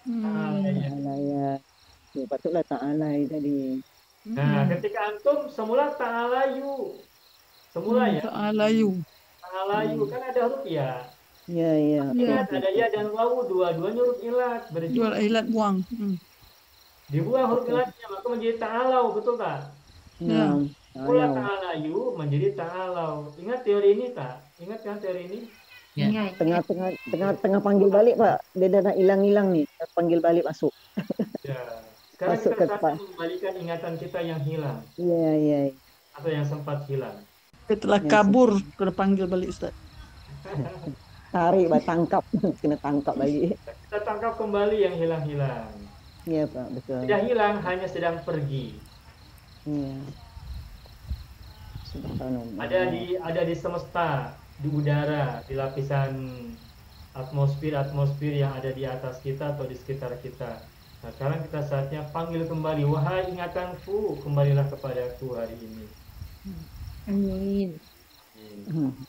ta'ala ya. Ta'ala ya. Ya, patutlah ta'ala tadi. Nah, ketika antum semula ta'alayu. Semula ya, Ta'alayu. ta'alayu kan ada huruf ya. Ya, ya. Ya. Ingat ada ya dan wawu, dua-duanya huruf ilat Jual berjumlah. ilat buang. Dibuang huruf ilatnya maka menjadi ta'alau, betul tak? Nah, Mula ta'ala. ta'alayu menjadi ta'alau. Ingat teori ini tak? Ingat kan teori ini? Ya. Tengah panggil balik, Pak. Dia dah nak hilang-hilang nih. Panggil balik masuk. Ya. Sekarang Masuk kita ke saatnya depan. mengembalikan ingatan kita yang hilang Iya, iya. atau yang sempat hilang. Dia telah Ya, kabur. Kena panggil balik Ustaz. Tarik, Pak. Tangkap. Kena tangkap balik. Kita tangkap kembali yang hilang-hilang. Iya, Pak. Betul. Tidak hilang, hanya sedang pergi. Iya. Subhanallah. Ada di semesta, di udara, di lapisan atmosfer yang ada di atas kita atau di sekitar kita. Nah, sekarang kita saatnya panggil kembali, wahai ingatanku, kembalilah kepadaku hari ini. Amin.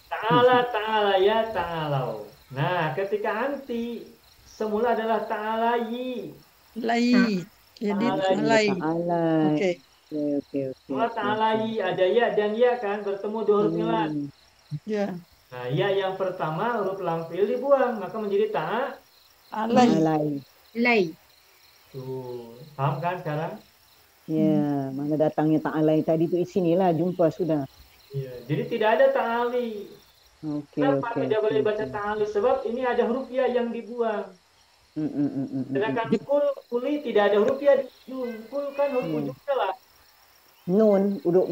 Ta'ala, ta'ala ya ta'alau. Nah, ketika anti, semula adalah ta'alayi. Lai. Jadi Ta'alayi. lai. Ta'ala. Okey. Oke. Semula ta'alayi, ada ya dan ya kan, bertemu dua huruf ilat. Ya. Nah, ya yang pertama huruf lampil dibuang, maka menjadi Alai. Alai. Lai. Tuh, paham kan sekarang? Ya, mana datangnya ta'alai tadi tu sinilah jumpa sudah. Iya, jadi tidak ada ta'ali. Oke, Kenapa oke. tidak boleh baca ta'ali? Sebab ini ada huruf ya yang dibuang. Sedangkan kuli tidak ada huruf ya di ujung. Kul kan huruf ujungnya lah. Nun, uduk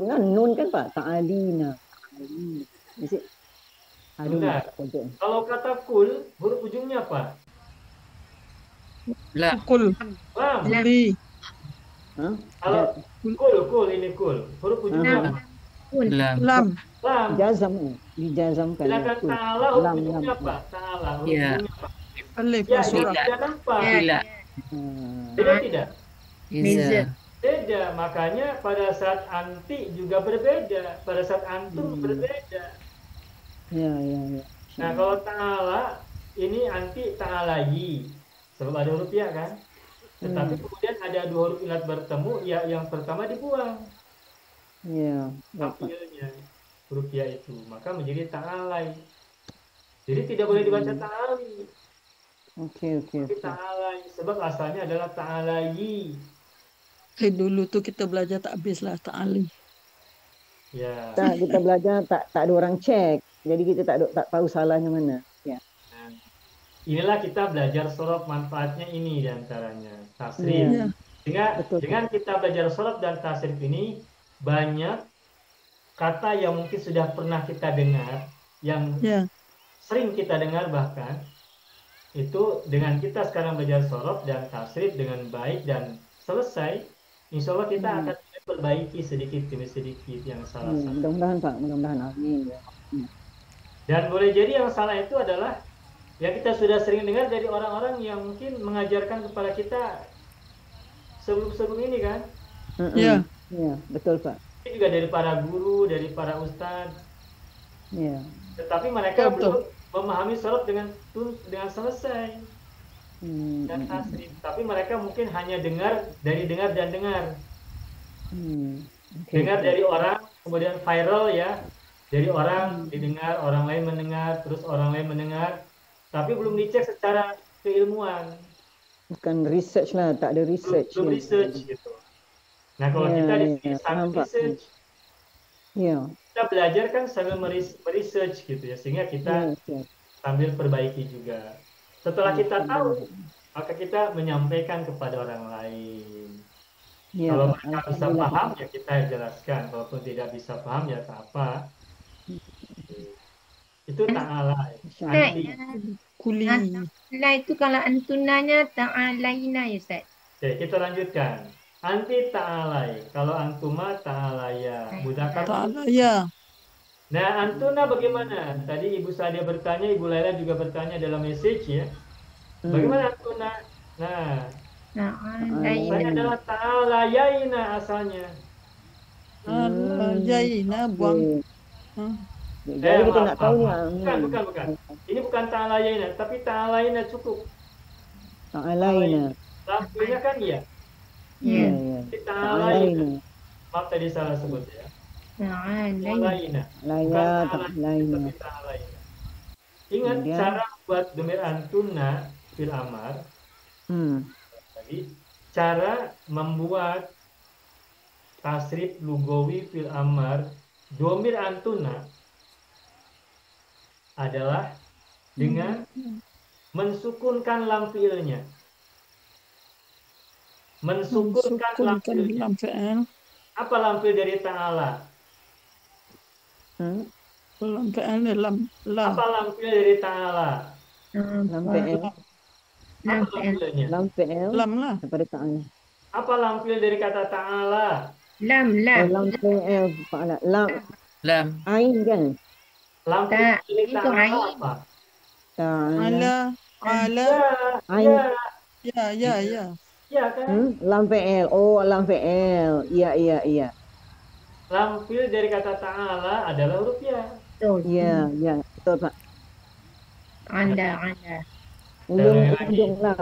kan nun kan Pak? Ta'alina. Ta'alina. Is it? Aduh, Benar. tak pojok. Kalau kata kul, huruf ujungnya apa? Kul. Lam. Li. Hah? Kalau kul ini kul. Huruf ujungnya apa? Lam. Lam. Jazam, dijazamkan. Sedangkan Kul. ta'ala huruf Lam, ujungnya lam. apa? Ta'ala huruf Ya. ujungnya apa? Alif. Ya, Surah. tidak nampak. Bila. Beda tidak? Iza. Beda, makanya pada saat anti juga berbeda, pada saat antum berbeda. Ya. Nah, kalau ta'ala ini anti ta'alayi, sebab ada huruf ya kan? Tetapi kemudian ada dua huruf ilat bertemu, ya yang pertama dibuang Ya. tampilnya huruf ya itu, maka menjadi ta'alai. Jadi tidak boleh dibaca ta'ali, Oke. tapi ta'alai, sebab asalnya adalah ta'alayi. Dulu tu kita belajar tak habis lah ta'ali. Ya. Kita belajar tak ada orang cek. Jadi kita tak tahu salahnya mana. Ya. Nah, inilah kita belajar sorof, manfaatnya ini diantaranya tasrif. Iya. Betul. Dengan kita belajar sorof dan tasrif ini banyak kata yang mungkin sudah pernah kita dengar, yang sering kita dengar bahkan itu dengan kita sekarang belajar sorof dan tasrif dengan baik dan selesai, insya Allah kita akan perbaiki sedikit demi sedikit yang salah. Mudah-mudahan Pak, mudah-mudahan. Amin. Dan boleh jadi yang salah itu adalah ya kita sudah sering dengar dari orang-orang yang mungkin mengajarkan kepada kita sebelum ini kan. Ya. Ya, betul Pak. Ini juga dari para guru, dari para ustadz. Ya. Tetapi mereka Betul. belum memahami sorof dengan selesai dan tasrif. Tapi mereka mungkin hanya dengar dan dengar. Dengar dari orang, kemudian viral ya. Dari orang didengar, orang lain mendengar, terus orang lain mendengar. Tapi belum dicek secara keilmuan. Bukan research lah, tak ada research. Belum research gitu. Nah kalau kita di sini sambil research, kita belajar kan sambil meresearch gitu ya, sehingga kita sambil perbaiki juga. Setelah kita tahu, maka kita menyampaikan kepada orang lain. Kalau mereka bisa paham ya kita jelaskan, walaupun tidak bisa paham ya tak apa. Itu ta'ala. Kuli. Ta'ala itu kalau antunanya ta'alaina ya Ustaz. Oke, kita lanjutkan. Anti ta'alai. Kalau antuma ta'alaya. Mudzakkar. Ta'alaya. Nah, antuna bagaimana? Tadi Ibu Sadia bertanya, Ibu Laila juga bertanya dalam message ya. Bagaimana antuna? Nah, Asalnya Ta'alayna. adalah ta'alayaina asalnya. Alah, Jaina buang. Okey. Hmm. Jadi kita nak tahu ni. Bukan. Ini bukan ta'alayaina, tapi ta'alaina cukup. Ta'alaina. Lampunya kan iya. Ya, Ya. ya. Tapi ta'alaina. Ta'alaina. Maaf tadi salah sebut ya. Ta'alayna. Ta'alaina. Laya, Bukan ta'alaina. tapi ta'alaina. Ingat Kemudian? cara buat domir antunna fil amar. Tadi cara membuat tasrif lugawi fil amar domir antuna adalah dengan mensukunkan lam fiilnya. Mensukunkan lam fiilnya. Lam fi'il. Apa lam fiil dari ta'ala? Lam fi'il ni lam la. Apa lam fiil dari ta'ala? Lam fi'il. Apa lam fiilnya? Lam fi'il. Lam lah. Daripada ta'ala. Apa lam fiil dari kata ta'ala? Lam. Lam fi'il. Fa'ala. Lam. Lam. Ain kan? Lam fiil dari itu ta'ala ain. apa? Ta'ala. Ala. Ain. Ya. Ya kan? Lam fi'il. Oh, lam fi'il. Iya. Lam fiil dari kata ta'ala adalah huruf ya. Betul. Ya. Betul, Pak. Anda.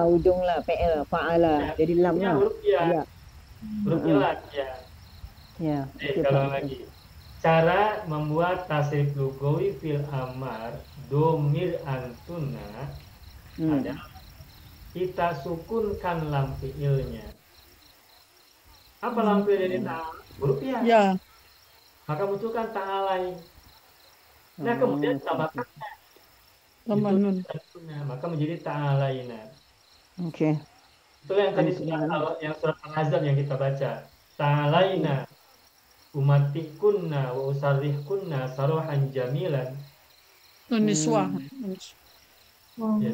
Ujung lah. Fi'il. Fa'ala. Jadi lam Ini lah. huruf ya. Ya. Huruf ilat ya. Ya. Betul, Kalau Pak. lagi. Cara membuat tasrif lugawi fil amar domir antuna adalah kita sukunkan lam fiilnya. Apa lam fiil dari ta'ala? Huruf ya. Ya. Maka munculkan ta'alai. Nah kemudian tambahkan Tambah nun. antuna, maka menjadi ta'alaina. Okey. Itu yang tadi yang surat Al-Ahzab yang kita baca. Ta'alaina umatikunna wa usarrihkunna sarahan jamilan. Nun niswah. Ya,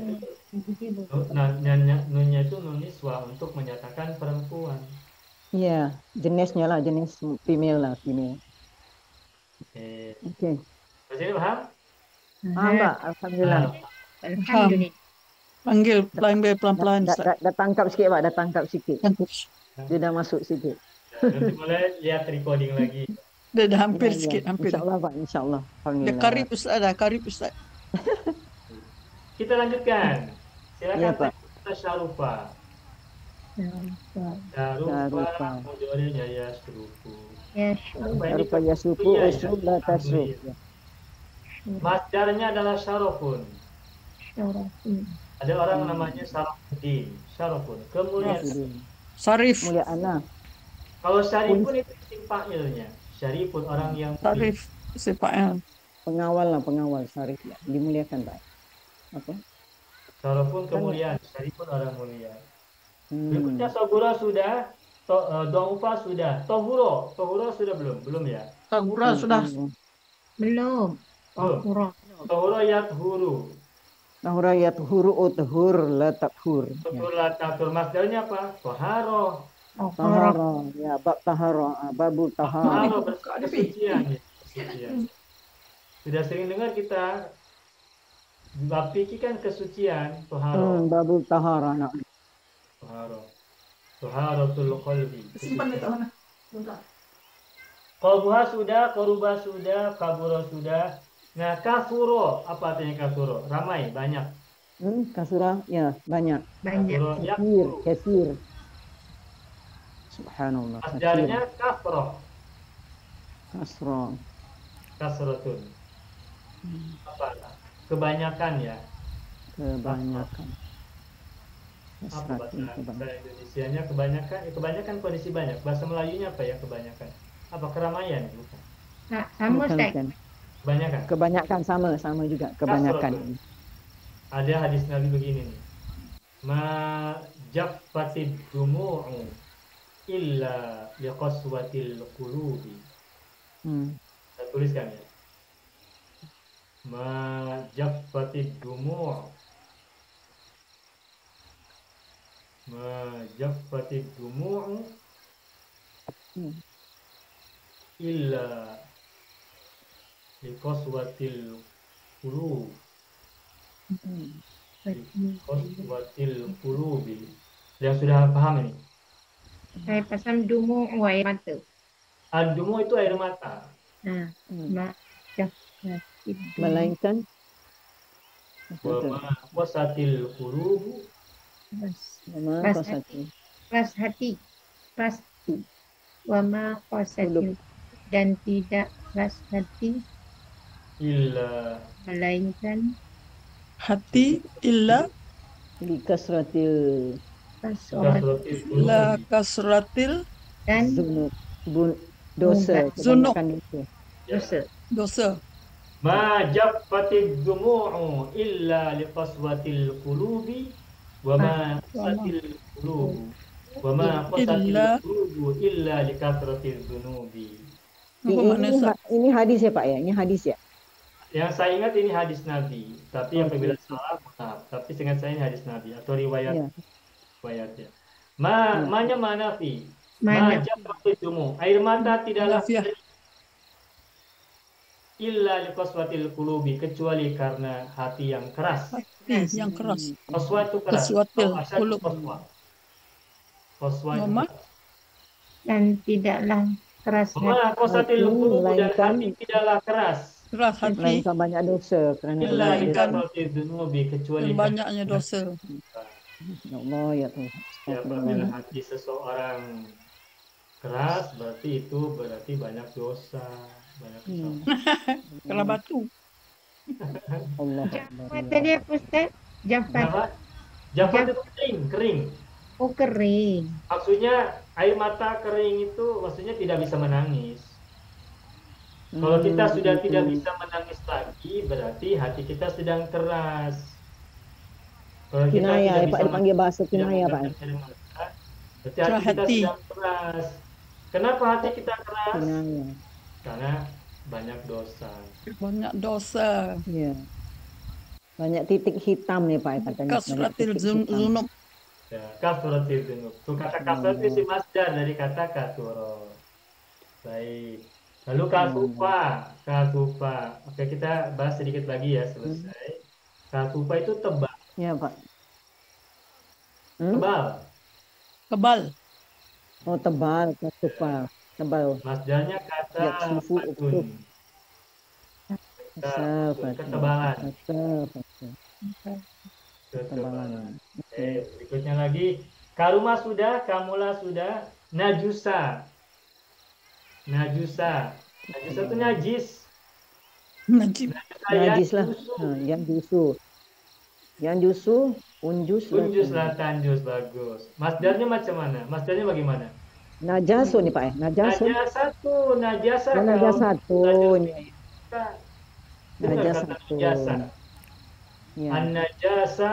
nunnya itu nun niswa untuk menyatakan perempuan. Ya. Jenisnya lah. Jenis female lah. Female. Okey. Mas ini paham? Mbak. Alhamdulillah. Alhamdulillah. Panggil pelan-pelan. Dah tangkap sikit, Pak. Dah tangkap sikit. Dia dah masuk sikit. Nanti boleh lihat recording lagi. Dia dah hampir Ya. sikit. Hampir. InsyaAllah, Pak. InsyaAllah. Dia Alhamdulillah. karib Ustaz. Kita lanjutkan. Silakan Ya, Pak. kata Syarufa. Syarufa. Syarufa mudhari'nya yasrufu. Ya, Apa ini? Rupa yasufu Iya, usul la tasruf. Masdarnya adalah syarafun. Ada orang namanya Syarafuddin. Syarafun. Kemudian Sarif. Mulia anak. kalau syarifun itu isim fa'ilnya. Syarifun orang yang Sarif. Sifa'il. Pengawal syarif. Dimuliakan, Pak. Apa? Syarafun kemuliaan. Syarifun orang mulia. Hmm. Berikutnya Sobura sudah. Daufa sudah. Tohuro sudah belum? Belum ya? Tagura sudah. belum. Belum. Tohuro yathuru. Nahurayat huru uthur la takhur. Tutur latatur. Masdarnya apa? Toharo. Tahara. Ya, bab tahara. Babul tahara. Toharo berkesucian. Ya. Kesucian. Sudah sering dengar kita bab fikih kan kesucian. Toharo. Babul tahara. Nak. Toharatul qalbi. Simpan di tangan. Qalbuha sudah, qaruba sudah, kabura sudah. Nah, kasuro, apa artinya kasuro? Ramai, banyak. Kasura. Ya, banyak. Kasuro Kasir. yakfuru. Kasir. Subhanallah. Masdarnya kasroh. Kasra. Kasrotun. Apa? Kebanyakan ya. Kebanyakan. Apa bahasa Indonesianya kebanyakan? Kebanyakan kondisi banyak. Bahasa Melayunya apa ya kebanyakan? Apa keramaian? Bukan. Sama Ustaz. Kebanyakan. Kebanyakan sama juga. Kebanyakan. Ada hadis Nabi begini nih. Ma jaffatid dumu'u illa liqaswatil qulubi. Saya tuliskan ya. Ma jaffatid dumu'u illa liqaswatil qulub. Liqaswatil qulubi. Yang sudah paham ini. Saya pasang dumu air mata. Ad-dumu itu air mata. Ha. Ma jaffatil dumu. Melainkan Wa ma qasatil qulubu Nama Keras kosati. Keras hati. Wa ma qasatil dan tidak keras hati illa melainkan Hati illa Li kasratil kasrat kasratil la dunubi. kasratil dan zunub. Dosa. Zunub. Kebanyakan dosa. dosa. dosa. Ma jaffatid dumu'u illa liqaswatil qulubi wa ma qasatil qulubu wa ma qasatil Illa- qulubu illa likasratil dunubi. Apa makna Ustaz? Ini hadis ya Pak ya? Ini hadis ya? Yang saya ingat ini hadis Nabi, tapi apabila salah maaf. Tapi seingat saya ini hadis Nabi atau riwayat Iya. riwayatnya. Ya. Manya mana fi? Mana? Ma jaffatid dumu. Air mata tidaklah Nafiah. illa liqaswatil qulubi kecuali karena hati yang keras. Hati yang keras. Qaswa itu keras. Qaswatil Oh, asyad qulub. qaswa. Qaswa itu Mama? keras. Dan tidaklah keras hati Wama qasatil Hati, qulubu dan melainkan- hati tidaklah keras. Keras hati Melainkan banyak dosa. Kerana Illa banyak dosa. Melainkan- likasratil dunubi kecuali dan banyaknya dosa. Ya Allah ya Tuhan. Ya, apabila hati seseorang keras berarti banyak dosa, banyak kesalahan. Kalau batu. Allah. Jafat tadi apa Ustaz? Jafat. Kenapa? Jafat itu kering. Oh kering. Maksudnya air mata kering itu maksudnya tidak bisa menangis. Kalau kita sudah tidak bisa menangis lagi, berarti hati kita sedang keras. Kalau kita Kinaya tidak ya Pak, bisa dipanggil bahasa tidak kinaya Pak. menangis air mata, berarti Keras hati kita hati. sedang keras. Kenapa hati kita keras? Kinaya. Karena banyak dosa. Banyak dosa. Ya. Banyak titik hitam nih Pak katanya. Banyak Kasratil titik hitam. zunub. Ya, kasratil dzunub. Tuh kata kasrat itu si masdar dari kata kasuro. Baik. Lalu kasufa. Oke, kita bahas sedikit lagi ya selesai. Kasufa itu tebal. Ya Pak. Tebal. Kebal. Oh tebal, kasufa. Tebal. Masdarnya kata Ya, sufu, fatun. Kasafat. Ketebalan. Ketebalan. Ketebalan. Oke, berikutnya lagi. Karuma sudah, kamula sudah, najusa. Najusa itu najis. Najib. Najis lah. Yang jusu, unjus lah. Unjus lah, tanjus, bagus. Masdarnya macam mana? Masdarnya bagaimana? Najasu nih Pak ya. Najasu. Najasa. Oh, najasatu. Dengar kata Najasatu. najasa. Ya. An-najasa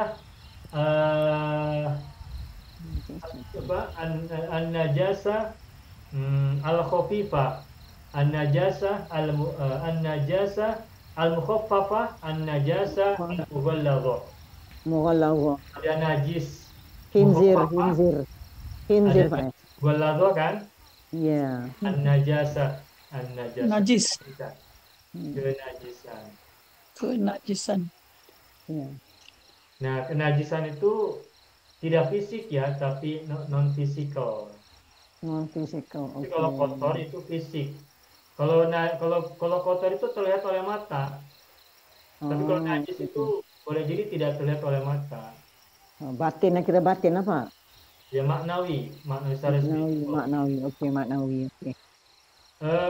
an-najasa al-khafifa, an-najasa an-najasa al-mukhaffafa, an-najasa al-mughalladha. Mughalladha. Ada najis Khinzir Mukhaffafah. Pak ya. mughalladha kan? Iya. An-najasa Najis. kenajisan. Kenajisan. Iya. Nah, kenajisan itu tidak fisik ya, tapi non fisikal. Non physical. Tapi Oke. kalau kotor itu fisik. Kalau kotor itu terlihat oleh mata. Tapi kalau najis itu boleh jadi tidak terlihat oleh mata. Batin, kita batin apa? Ya maknawi secara spiritual. Maknawi. Oke, maknawi. Oke.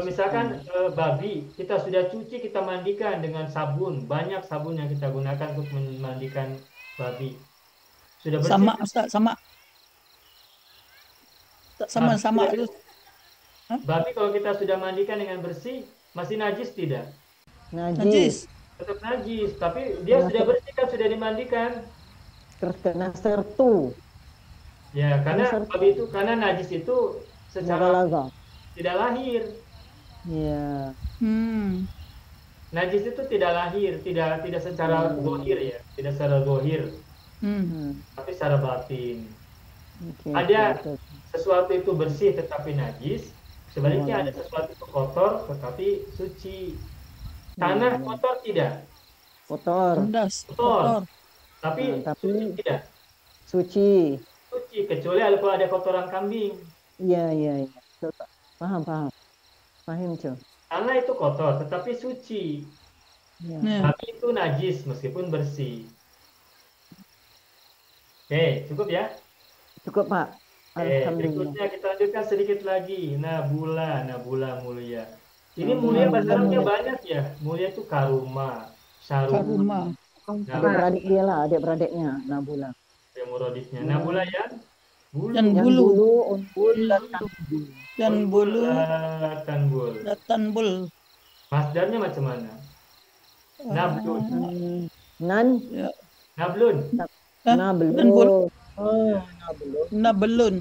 Misalkan babi, kita sudah cuci, kita mandikan dengan sabun. Banyak sabun yang kita gunakan untuk memandikan babi. Sudah bersih. Sama Ustaz, sama. Sama itu. Babi kalau kita sudah mandikan dengan bersih, masih najis tidak? Najis. Tetap najis, tapi dia sudah bersih kan, sudah dimandikan. Terkena sertu. Ya, karena babi itu, karena najis itu secara Mughalladha. tidak lahir. Iya. Najis itu tidak lahir, tidak secara zahir ya, tidak secara zahir, tapi secara batin. Oke, Ada oke. sesuatu itu bersih tetapi najis, sebaliknya ada sesuatu itu kotor tetapi suci. Tanah kotor tidak, Kotor. Pedas. kotor, Kotor. tapi Tapi suci tidak. suci. suci kecuali kalau ada kotoran kambing. Iya, iya, iya. Betul, Pak. Paham, paham. Paham, Cok. Tanah itu kotor tetapi suci. Iya. Ya. Babi itu najis meskipun bersih. Oke, cukup ya. Cukup, Pak. Alhamdulillah. Berikutnya kita lanjutkan sedikit lagi. Nabula, Nabula mulia. Ini Nabula mulia bahasa Arabnya mulia. banyak ya. Mulia itu karuma, syaruma, Karuma. Adik-beradik dia lah, adik-beradiknya. Nabula. murodifnya. Nabula ya. Bulu. Yang Yang bulu. bulu, unbul, dan tanbul. Yang bulu. Tanbul. Tanbul. Masdarnya macam mana? Nablun. Nan, Nablun. nablun. Tanbul. Oh, nablun. Nabelun.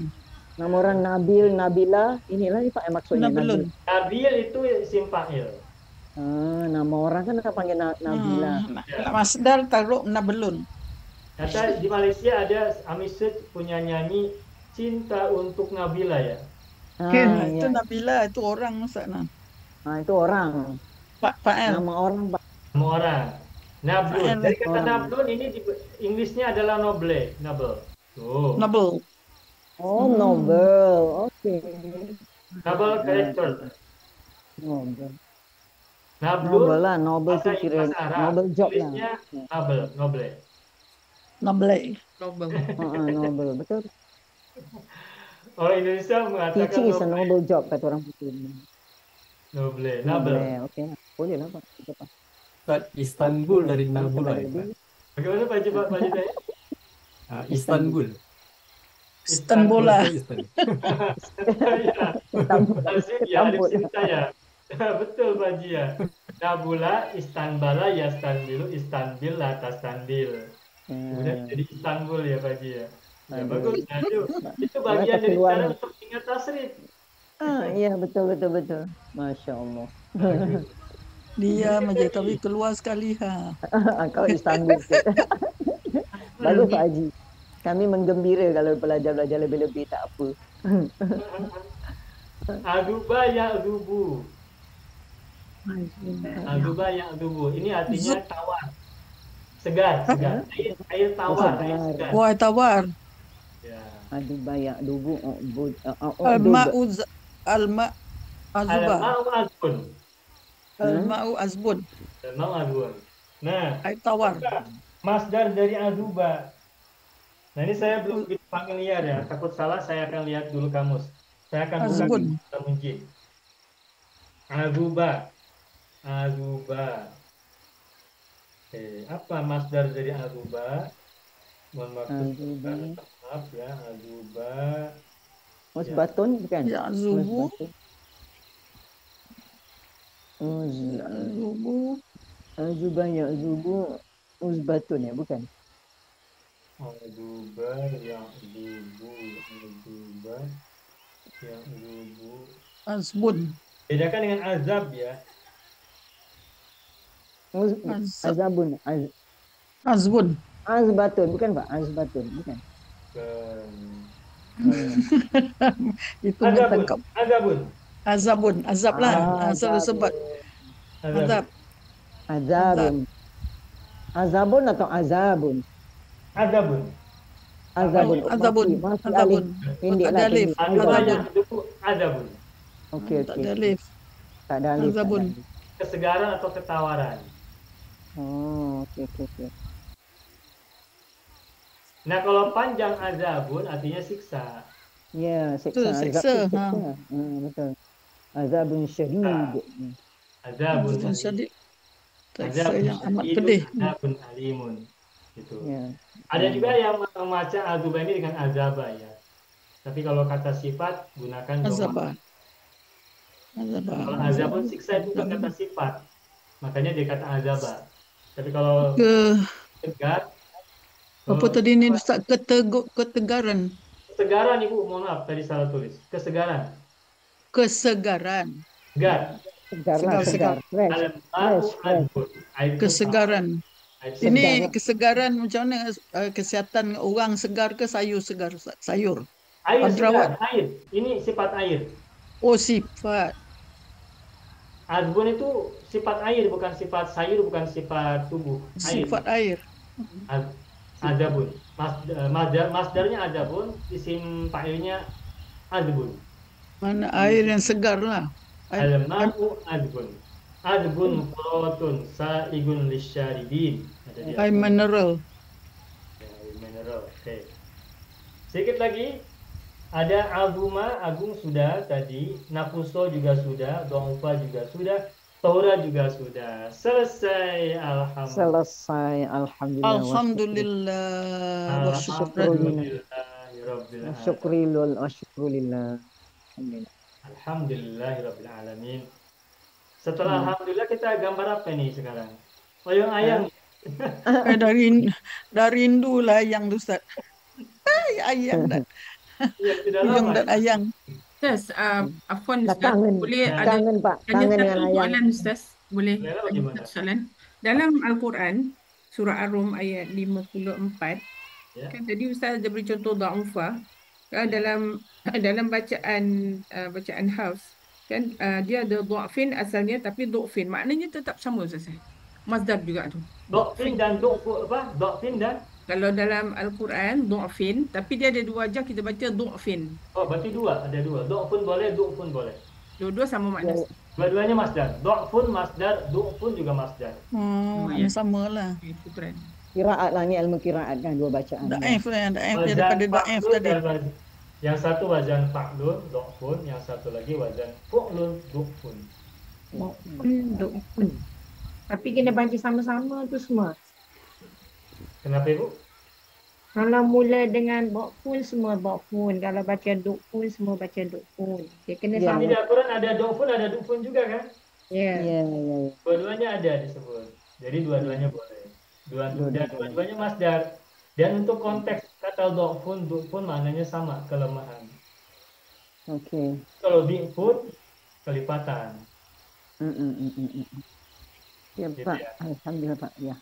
Nama orang Nabil, Nabila. Inilah nih Pak yang maksudnya. Nabelun. Nabil itu isim fa'il. Nama orang kan kita panggil Nabila. Masdar taruh nabelun. Kata di Malaysia ada Amisud punya nyanyi Cinta untuk Nabila ya. Itu Iya. Nabila, itu orang sana. Itu orang. Pak Fa'el. Nama orang Pak. Nama orang. Nablun. Fa'il. Dari kata Orang. nablun ini di Inggrisnya adalah noble. Noble. Tuh. Nabel. Oh, Nobel. Oke. Noble character. Nobel. Nablun. Nobel lah, Nobel Bahasa itu kira bahasa Arab. Nobel job lah. Inggrisnya noble. Noble. Nable. Global. Nobel, betul. Orang Indonesia mengatakan Teaching is a noble. noble job kata orang putih. Noble. Noble. Oke. Boleh lah Pak. Kita, Pak. Ustaz, Istanbul dari Nabula ya, Pak. Bagaimana Pak Jibat? Pak Jibat? Istanbul. Istanbul. Istanbul. Ya. Alzim ya, ada cerita ya. Betul Pak Ji ya. Nabula, Istanbala, Yastanbilu, Istanbil, Latastanbil. Kemudian jadi Istanbul ya Pak Ji ya. Ya bagus. Nah, itu bagian dari cara untuk ingat tasrif. Iya betul. Masya Allah. Dia aja tapi keluar sekali ha. Kau Istanbul. Bagus Pak Haji. Kami menggembira kalau pelajar-pelajar lebih-lebih tak apa. Aduba ya'dubu. Aduba ya'dubu. Ini artinya tawar. Segar. Air tawar, air segar. Wah, tawar. Ya. Aduh banyak dubu. Al-ma'u al-ma' azuba. Al-ma'u azbun. Al-ma'u azbun. Al-ma'u azbun. Nah, Air tawar. masdar dari aduba. Nah ini saya belum begitu familiar ya. Takut salah saya akan lihat dulu kamus. Saya akan buka Azbun. di mungkin. Aduba. Aduba. Apa masdar dari aduba? Mohon Aduba. maaf ya, aduba. Musbatun bukan? Ya zubu. Musbatun. Ya zubu. Azuba ya zubu. Musbatun ya bukan? Aduba, ya dubu, aduba, ya dubu. Azbun. Bedakan dengan azab ya. Azabun. Azbun. Azbatun bukan Pak? Azbatun bukan? Itu Azabun, bertangkap. azabun, Azabun. Azab lah. Asal sebut. azab. Azab. Azabun. Azabun atau azabun? Azabun. Azabun. Azabun. Masih Azabun. alif. Pendek Tak lah. ada alif. pendek. Aduba Azabun. yang dubu, azabun. Okey Tak okey. ada alif. Tak ada alif. tak ada Azabun. alif. Kesegaran atau ketawaran. Oh, okey. Nah kalau panjang azabun artinya siksa. Ya, Betul, siksa. siksa, Azab tu ha. siksa. Betul. Azabun syadid. Azabun Azabun alim. syadid. Siksa Azabun yang amat syadidun, pedih. azabun alimun. Gitu. Ya. Ada juga yang membaca aduba ini dengan azaba ya. Tapi kalau kata sifat gunakan Azabah. doma. Azabah. Kalau azabun siksa itu bukan kata sifat. Makanya dia kata azaba. Tapi kalau tegar, Apa tadi ni Ustaz? Ketegaran. kesegaran Ibu, mohon maaf tadi salah tulis. Kesegaran. Kesegaran. Segar. Segar lah, Segar. segar. Fresh. Al-ma'u azbun. Air itu Kesegaran. air Ini segar. kesegaran macam mana? Kesihatan orang segar ke sayur segar? Sayur. Air Adrawat. segar, air. Ini sifat air. Oh, sifat. Azbun itu sifat air, bukan sifat sayur, bukan sifat tubuh. Air. Sifat air. Az- adabun. Masdarnya adabun, isim fa'ilnya adbun. Mana air yang segar lah. Al-ma'u adbun. Adbun furatun sa'igun lisyaribin. Ada dia. Air mineral. Ya, mineral. Oke. Sedikit lagi. Ada aguma, agung sudah tadi. Nafuso juga sudah. Do'ufa juga sudah. Tora juga sudah. Selesai. Alhamdulillah. Selesai. Alhamdulillah. Alhamdulillah. Wa syukran. Alhamdulillahirabbil alamin. Syukrilul wa syukrulillah. Alhamdulillah. Alhamdulillahirabbil alamin. Setelah alhamdulillah kita gambar apa nih sekarang? Oyong-ayang. Dari rindu lah ayang Ustaz. Ayang dan Iya, sudah Uyung lama. dan ayang. Ustaz, Afwan Dah Ustaz, kangen. boleh ada Kangen Pak. tanya Kangen satu dengan ayang. soalan Ustaz? Boleh Boleh lah, tanya bagaimana? satu soalan? Dalam Al-Quran, surah Ar-Rum ayat 54, Ya. kan tadi Ustaz ada beri contoh da'ufa, kan dalam bacaan Hafs, kan dia ada du'fin asalnya tapi du'fin, maknanya tetap sama Ustaz. Masdar juga tu. Dokfin dan dokfu apa? Dokfin dan Kalau dalam Al-Quran du'fin, tapi dia ada dua wajah kita baca du'fin. oh berarti dua, ada dua. Dokfun boleh, dokfun boleh. Dua-dua sama makna. Ya. Dua-duanya masdar. Dokfun masdar, dokfun juga masdar. Ya. Sama lah. Itu keren. Kiraat lah ni ilmu kiraat kan dua bacaan. Daif lah, daif Wazan daripada daif fa'lun tadi. dan yang satu wazan fa'lun, dokfun, yang satu lagi wazan fu'lun, dokfun. Dukun. Tapi kena baca sama-sama tu semua. Kenapa Ibu? Kalau mula dengan bokpun, semua bokpun. Kalau baca dukun, semua baca dukun. Dia kena Ya. sama. Di Al-Quran ada dokfun, ada dukfun juga kan? Ya. Ya, ya, ya. Dua-duanya ada disebut. Jadi dua-duanya boleh. Dua-duanya masdar. Dan untuk konteks kata dokfun, dukfun maknanya sama, kelemahan. Okey. Kalau di'fun, kelipatan. Ya, Gitu Pak. ya. Alhamdulillah, Pak. Ya.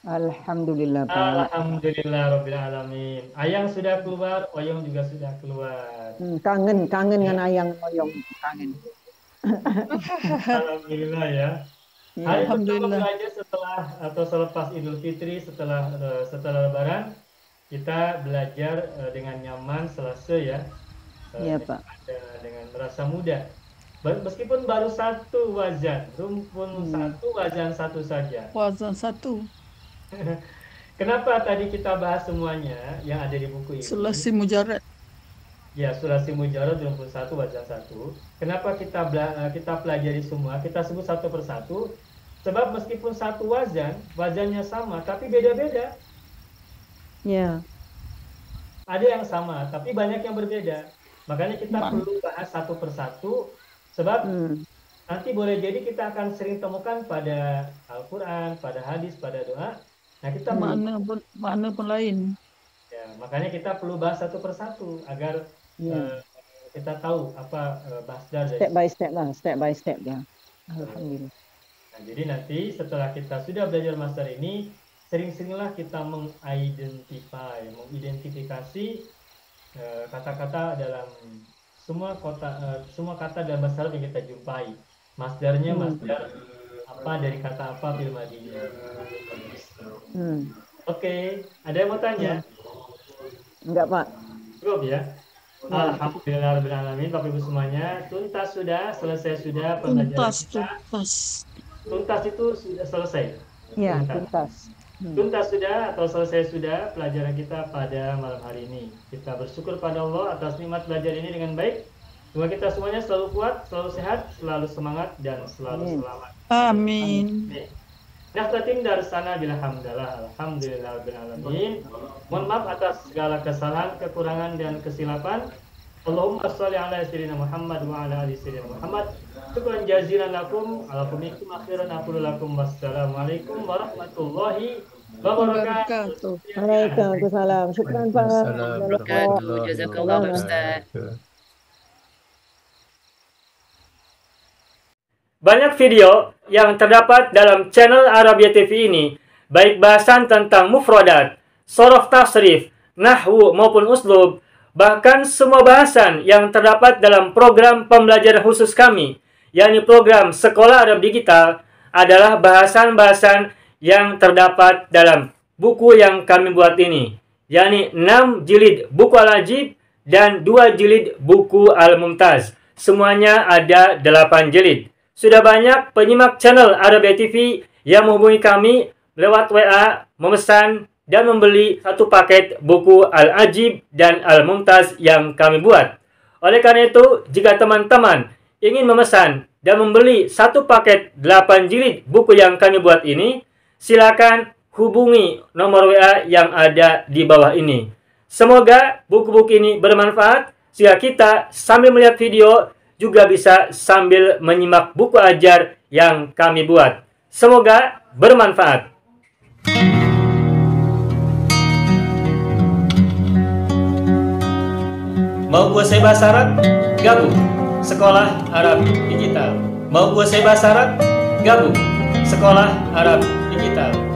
Alhamdulillah, Pak. Alhamdulillah Rabbil Alamin. Ayang sudah keluar, Oyong juga sudah keluar. Kangen dengan ayang Oyong. Kangen. Alhamdulillah ya. Ya. Hari pertama Alhamdulillah. belajar setelah atau selepas Idul Fitri, setelah Lebaran, kita belajar dengan nyaman, Selasa ya. Ya, Pak. Dengan merasa mudah. Meskipun baru satu wazan, rumpun satu, wazan satu saja. Wazan satu. Kenapa tadi kita bahas semuanya yang ada di buku ini? Sulasi mujarad. Ya, sulasi mujarad rumpun satu, wazan satu. Kenapa kita pelajari semua? Kita sebut satu persatu. Sebab meskipun satu wazan, wazannya sama, tapi beda-beda. Ya. Ada yang sama, tapi banyak yang berbeda. Makanya kita perlu bahas satu persatu. Sebab nanti boleh jadi kita akan sering temukan pada Al-Quran, pada hadis, pada doa. Nah, kita Makna pun lain. ya, makanya kita perlu bahas satu persatu agar kita tahu apa masdar dari. Step by step ya. Alhamdulillah. Nah, jadi nanti setelah kita sudah belajar masdar ini, sering-seringlah kita mengidentifikasi kata-kata dalam semua kata dalam bahasa Arab yang kita jumpai. Masdarnya masdar apa dari kata apa fil madiyah. Oke, ada yang mau tanya? Enggak, Pak. Cukup ya. Alhamdulillah rabbil alamin. Bapak Ibu semuanya, tuntas sudah, selesai sudah pembelajaran kita. Tuntas itu sudah selesai. Ya, tuntas. Tuntas sudah atau selesai sudah pelajaran kita pada malam hari ini. Kita bersyukur pada Allah atas nikmat belajar ini dengan baik. Semoga kita semuanya selalu kuat, selalu sehat, selalu semangat, dan selalu selamat. Amin. Naftatim dari sana bila hamdalah. Alhamdulillah rabbil alamin. Mohon maaf atas segala kesalahan, kekurangan, dan kesilapan. Allahumma sholli ala sayyidina Muhammad wa ala ali sayyidina Muhammad. Syukran jazilan lakum ala kumikum akhiran aqulu lakum wassalamualaikum warahmatullahi wabarakatuh. Waalaikumsalam. Syukran, Pak. Jazakallah Ustaz. Banyak video yang terdapat dalam channel Arabia TV ini, baik bahasan tentang mufradat, sorof tasrif, nahwu maupun uslub, bahkan semua bahasan yang terdapat dalam program pembelajaran khusus kami, yakni program Sekolah Arab Digital, adalah bahasan-bahasan yang terdapat dalam buku yang kami buat ini, yakni 6 jilid buku Al-Ajib dan 2 jilid buku Al-Mumtaz. Semuanya ada 8 jilid. Sudah banyak penyimak channel Arabia TV yang menghubungi kami lewat WA, memesan dan membeli satu paket buku Al-Ajib dan Al-Mumtaz yang kami buat. Oleh karena itu, jika teman-teman ingin memesan dan membeli satu paket 8 jilid buku yang kami buat ini, silakan hubungi nomor WA yang ada di bawah ini. Semoga buku-buku ini bermanfaat sehingga kita sambil melihat video juga bisa sambil menyimak buku ajar yang kami buat. Semoga bermanfaat. Mau kuasai bahasa Arab? Gabung Sekolah Arab Digital. Mau kuasai bahasa Arab? Gabung Sekolah Arab Digital.